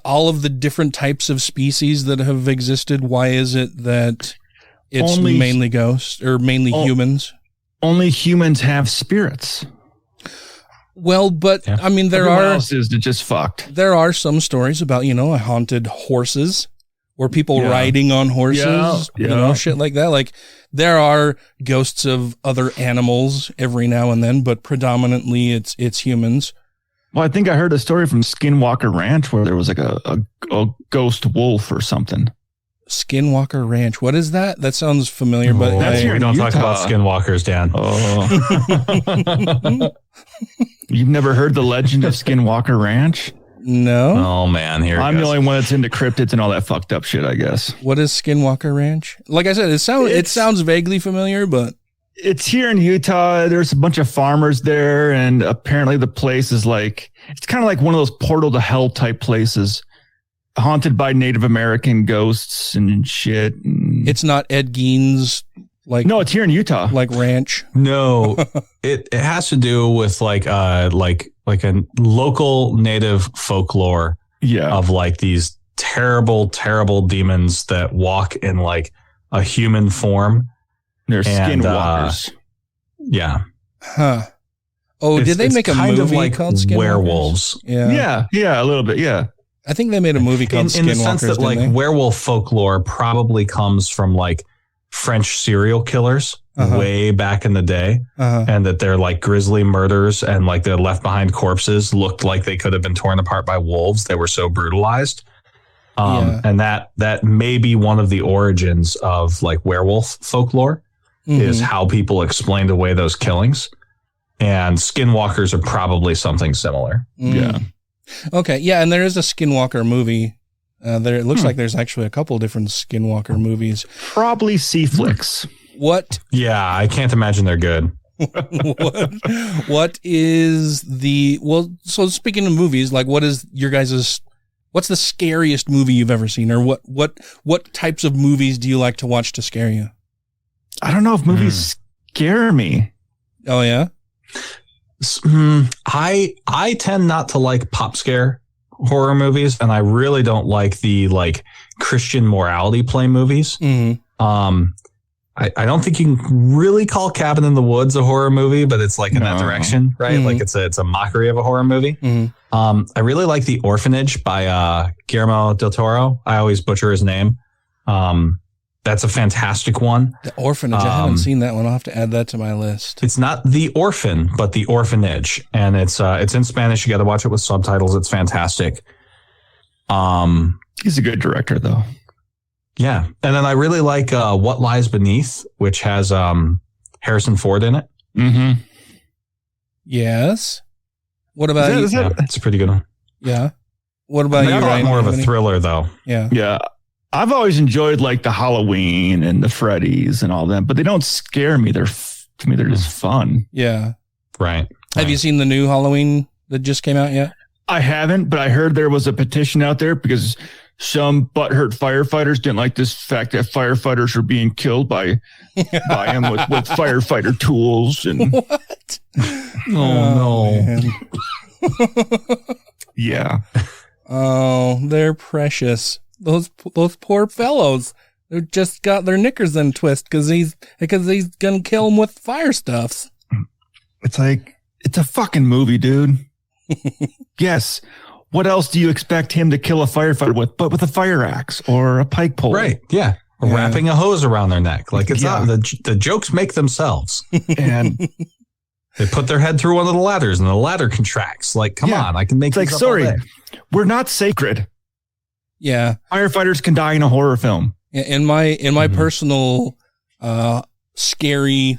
all of the different types of species that have existed, why is it that it's mainly ghosts or mainly humans? Only humans have spirits. Well, but I mean, everyone else is just fucked. There are some stories about, you know, haunted horses or people riding on horses, you know, shit like that. Like there are ghosts of other animals every now and then, but predominantly it's humans. Well, I think I heard a story from Skinwalker Ranch where there was like a ghost wolf or something. Skinwalker Ranch. What is that? That sounds familiar, but we don't talk about skinwalkers, Dan. You've never heard the legend of Skinwalker Ranch? No. Oh man, I'm the only one that's into cryptids and all that fucked up shit, I guess. What is Skinwalker Ranch? Like I said, it sounds vaguely familiar, but it's here in Utah. There's a bunch of farmers there, and apparently the place is like, it's kind of like one of those portal to hell type places, haunted by Native American ghosts and shit. It's not Ed Gein's no, it's here in Utah, like ranch. No, it has to do with like a local native folklore of like these terrible demons that walk in like a human form. They're skinwalkers. Yeah. Huh. Oh, did they make a movie like called Skinwalkers? Werewolves? Yeah, a little bit. Yeah. I think they made a movie called Skinwalkers. In the sense that like werewolf folklore probably comes from like French serial killers way back in the day, and that they're like grisly murders, and like the left behind corpses looked like they could have been torn apart by wolves. They were so brutalized. And that may be one of the origins of like werewolf folklore is how people explained away those killings. And skinwalkers are probably something similar. Yeah. Okay. Yeah. And there is a Skinwalker movie. It looks like there's actually a couple different Skinwalker movies. Probably C-flicks. What? Yeah. I can't imagine they're good. What is so speaking of movies, like what is your guys's, what's the scariest movie you've ever seen, or what types of movies do you like to watch to scare you? I don't know if movies scare me. Oh yeah. I tend not to like pop scare horror movies, and I really don't like the like Christian morality play movies. I don't think you can really call Cabin in the Woods a horror movie, but it's like in that direction, right? Like it's a mockery of a horror movie. I really like The Orphanage by Guillermo del Toro. I always butcher his name. That's a fantastic one. The Orphanage. I haven't seen that one. I'll have to add that to my list. It's not The Orphan, but The Orphanage, and it's in Spanish. You got to watch it with subtitles. It's fantastic. He's a good director, though. Yeah, and then I really like What Lies Beneath, which has Harrison Ford in it. Yes. What about you? It's a pretty good one. Yeah. What about you? A lot more of a thriller, though. Yeah. I've always enjoyed like the Halloween and the Freddy's and all that, but they don't scare me. To me, they're just fun. Yeah. Right. Have you seen the new Halloween that just came out yet? I haven't, but I heard there was a petition out there because some butthurt firefighters didn't like this fact that firefighters are being killed by him with firefighter tools. And what? Oh no. Yeah. Oh, they're precious. Those poor fellows. They just got their knickers in a twist because he's gonna kill them with fire stuffs. It's like, it's a fucking movie, dude. Yes. What else do you expect him to kill a firefighter with, but with a fire axe or a pike pole? Right. Yeah. Wrapping a hose around their neck. Like it's not the jokes make themselves. And they put their head through one of the ladders and the ladder contracts. Like, come on, I can make it's like, sorry, we're not sacred. Yeah. Firefighters can die in a horror film. In my personal scary,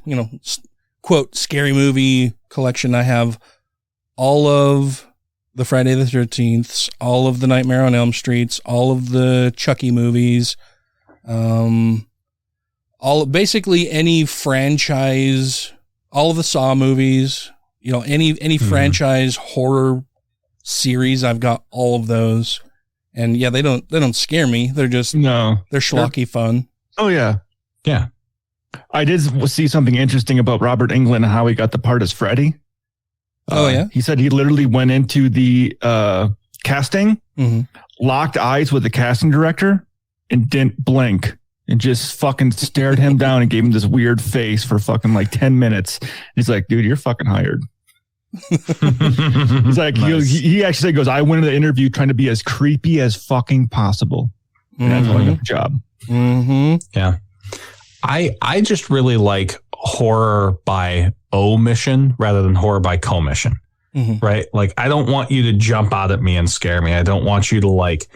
quote, scary movie collection, I have all of the Friday the 13th, all of the Nightmare on Elm Streets, all of the Chucky movies, basically any franchise, all of the Saw movies, any franchise horror series, I've got all of those. And yeah, they don't scare me. They're just they're schlocky fun. Oh yeah. Yeah. I did see something interesting about Robert Englund and how he got the part as Freddy. Oh yeah. He said he literally went into the casting, locked eyes with the casting director, and didn't blink, and just fucking stared him down and gave him this weird face for fucking like 10 minutes. He's like, dude, you're fucking hired. He's like, nice. He actually goes, I went into the interview trying to be as creepy as fucking possible. That's doing a good job. Mm-hmm. Yeah. I just really like horror by omission rather than horror by commission. Mm-hmm. Right? Like, I don't want you to jump out at me and scare me. I don't want you to, like,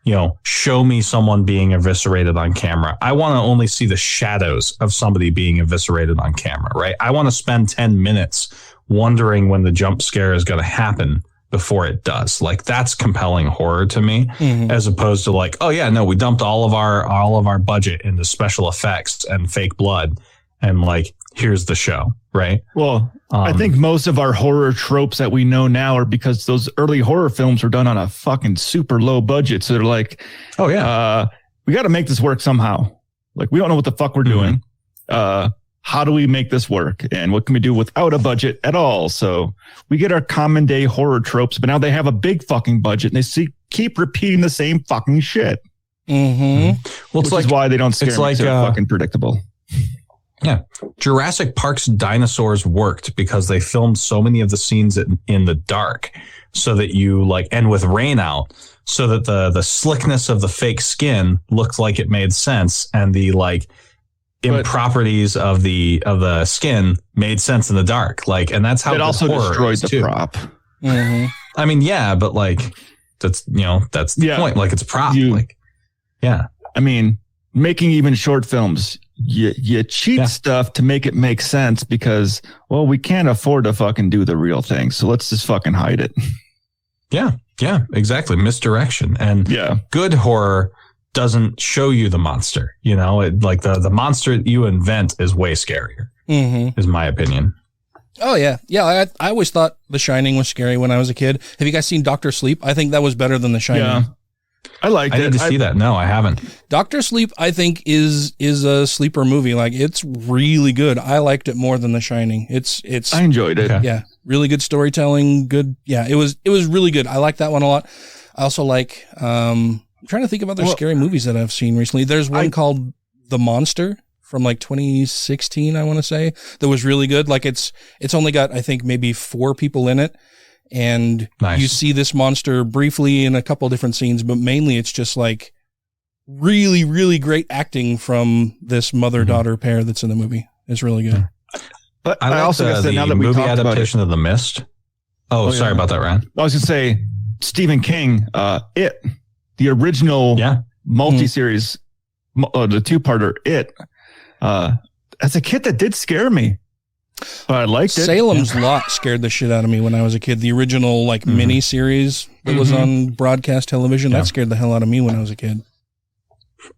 you know, show me someone being eviscerated on camera. I want to only see the shadows of somebody being eviscerated on camera, right? I want to spend 10 minutes wondering when the jump scare is going to happen before it does. Like, that's compelling horror to me, as opposed to like, oh yeah, no, we dumped all of our budget into special effects and fake blood, and like, here's the show, right? Well, I think most of our horror tropes that we know now are because those early horror films were done on a fucking super low budget. So they're like, oh yeah, we got to make this work somehow. Like, we don't know what the fuck we're doing. How do we make this work? And what can we do without a budget at all? So we get our common day horror tropes, but now they have a big fucking budget and they keep repeating the same fucking shit. Mm-hmm. Well, which is why they don't scare me. It's fucking predictable. Yeah. Jurassic Park's dinosaurs worked because they filmed so many of the scenes in the dark, so that you like, and with rain out, so that the slickness of the fake skin looked like it made sense, and the like improperties of the skin made sense in the dark. Like, and that's how it also destroyed the prop. Mm-hmm. I mean, yeah, but like, that's the point. Like, it's a prop. I mean, making even short films, you cheat stuff to make it make sense because, well, we can't afford to fucking do the real thing. So let's just fucking hide it. Yeah. Yeah, exactly. Misdirection. And good horror doesn't show you the monster. You know, like the monster that you invent is way scarier, is my opinion. Oh, yeah. Yeah, I always thought The Shining was scary when I was a kid. Have you guys seen Dr. Sleep? I think that was better than The Shining. Yeah. I liked it. I need to see that. No, I haven't. Dr. Sleep, I think, is a sleeper movie. Like, it's really good. I liked it more than The Shining. I enjoyed it. Yeah. Really good storytelling. Good. Yeah, it was really good. I like that one a lot. I also like, I'm trying to think of other scary movies that I've seen recently. There's one called The Monster from like 2016, I want to say, that was really good. Like, it's only got, I think, maybe 4 people in it. And you see this monster briefly in a couple different scenes, but mainly it's just like really, really great acting from this mother-daughter pair that's in the movie. It's really good. But I also guess that now that we talked adaptation of The Mist. Oh, sorry about that, Ryan. I was going to say Stephen King, It, the original multi-series, the 2-parter, It. As a kid, that did scare me. I liked it. Salem's Lot scared the shit out of me when I was a kid. The original like mini series that was on broadcast television, that scared the hell out of me when I was a kid.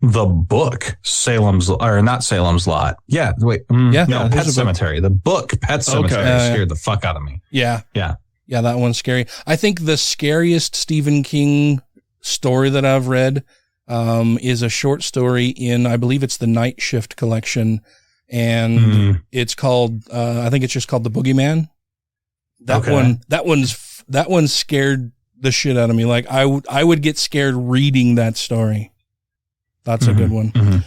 The book not Salem's Lot. Yeah, wait. Pet Cemetery. The book Pet Cemetery scared the fuck out of me. Yeah, that one's scary. I think the scariest Stephen King story that I've read is a short story in, I believe it's the Night Shift collection. And it's called, I think it's just called The Boogeyman. That one scared the shit out of me. Like, I would get scared reading that story. That's a good one.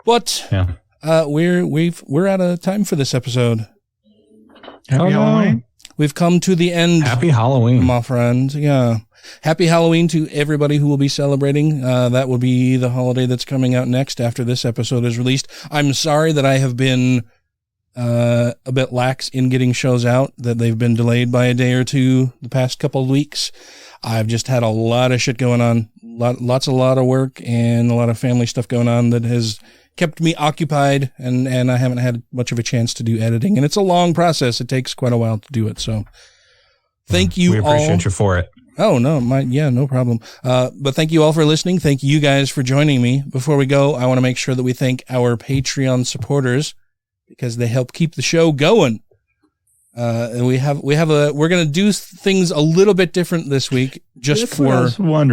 But, we're out of time for this episode. Happy Halloween. We've come to the end. Happy Halloween, my friend. Yeah. Happy Halloween to everybody who will be celebrating. That will be the holiday that's coming out next after this episode is released. I'm sorry that I have been a bit lax in getting shows out, that they've been delayed by a day or two the past couple of weeks. I've just had a lot of shit going on, a lot of work and a lot of family stuff going on that has kept me occupied, and I haven't had much of a chance to do editing. And it's a long process. It takes quite a while to do it. So thank you all. We appreciate you for it. Oh, no, no problem. But thank you all for listening. Thank you guys for joining me. Before we go, I want to make sure that we thank our Patreon supporters because they help keep the show going. And we're going to do things a little bit different this week just for one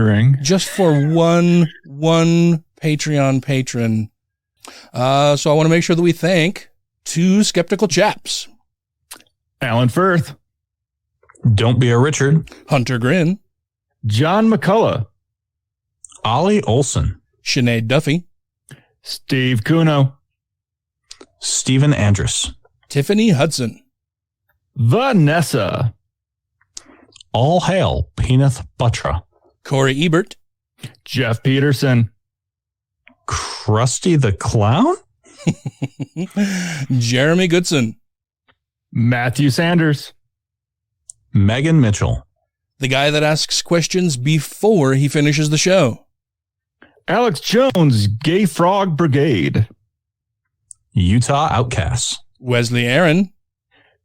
Patreon patron. So I want to make sure that we thank 2 skeptical chaps. Alan Firth. Don't Be a Richard. Hunter Grin. John McCullough. Ollie Olson. Sinead Duffy. Steve Kuno. Stephen Andrus. Tiffany Hudson. Vanessa. All hail Peneth Buttra. Corey Ebert. Jeff Peterson. Krusty the Clown? Jeremy Goodson. Matthew Sanders. Megan Mitchell. The guy that asks questions before he finishes the show. Alex Jones, Gay Frog Brigade. Utah Outcasts. Wesley Aaron.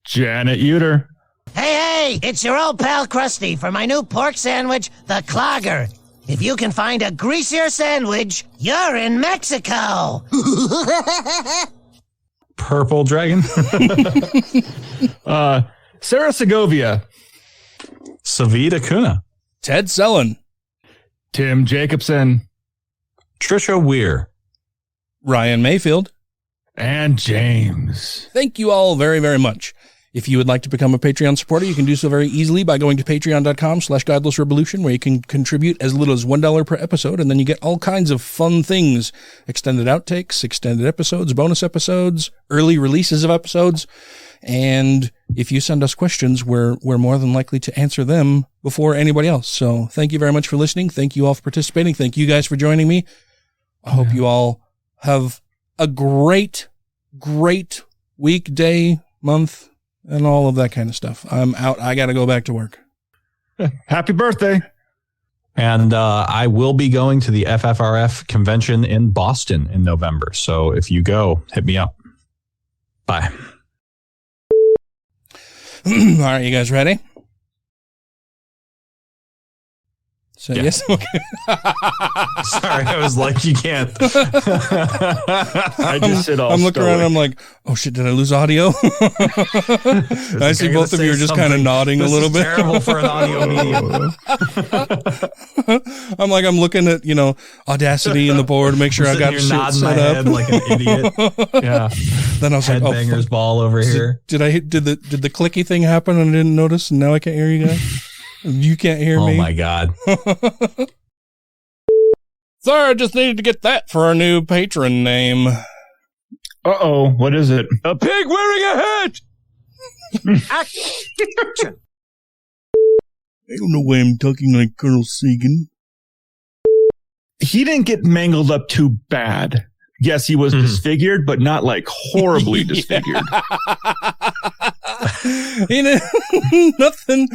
Janet Uter. Hey, it's your old pal Krusty for my new pork sandwich, the Clogger. If you can find a greasier sandwich, you're in Mexico. Purple Dragon. Sarah Segovia. Savita Kuna. Ted Sellen. Tim Jacobson. Trisha Weir. Ryan Mayfield. And James. Thank you all very, very much. If you would like to become a Patreon supporter, you can do so very easily by going to patreon.com/GodlessRebelution, where you can contribute as little as $1 per episode, and then you get all kinds of fun things, extended outtakes, extended episodes, bonus episodes, early releases of episodes. And if you send us questions, we're more than likely to answer them before anybody else. So thank you very much for listening. Thank you all for participating. Thank you guys for joining me. I hope you all have a great week, day, month, and all of that kind of stuff. I'm out. I got to go back to work. Happy birthday. And I will be going to the FFRF convention in Boston in November. So if you go, hit me up. Bye. All right, you guys ready? So yeah. Yes. Okay. Sorry, I was like, you can't. I just sit all I'm looking around and I'm like, oh shit, did I lose audio? I see both of you are just kind of nodding a little bit. Terrible for an audio medium. I'm looking at, Audacity and the board, make sure I got shit nodding set my up. head like an idiot. Yeah. Then I was like, Headbangers ball over here. Did the clicky thing happen and I didn't notice and now I can't hear you guys? You can't hear me? Oh my God. Sorry, I just needed to get that for our new patron name. Uh-oh, what is it? A pig wearing a hat! I don't know why I'm talking like Colonel Sagan. He didn't get mangled up too bad. Yes, he was disfigured, but not like horribly disfigured. Nothing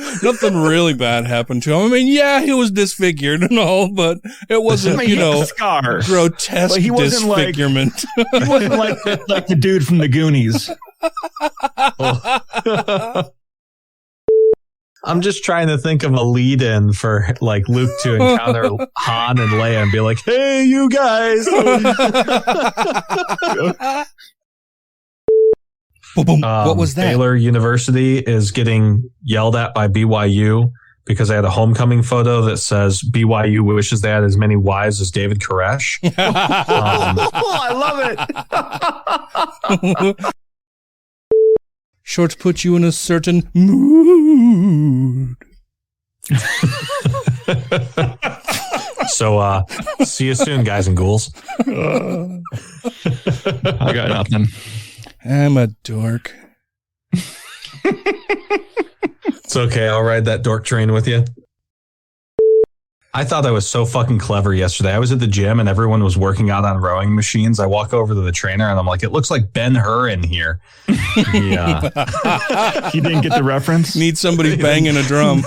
really bad happened to him. I mean, yeah, he was disfigured and all, but it wasn't, scar. grotesque he wasn't disfigurement. He wasn't like the dude from the Goonies. I'm just trying to think of a lead-in for like Luke to encounter Han and Leia and be like, "Hey, you guys!" What was that? Baylor University is getting yelled at by BYU because they had a homecoming photo that says BYU wishes they had as many wives as David Koresh. I love it. Shorts put you in a certain mood. So, see you soon, guys and ghouls. I got nothing. I'm a dork. It's okay. I'll ride that dork train with you. I thought I was so fucking clever yesterday. I was at the gym and everyone was working out on rowing machines. I walk over to the trainer and I'm like, it looks like Ben-Hur in here. Yeah. You didn't get the reference? Need somebody banging a drum.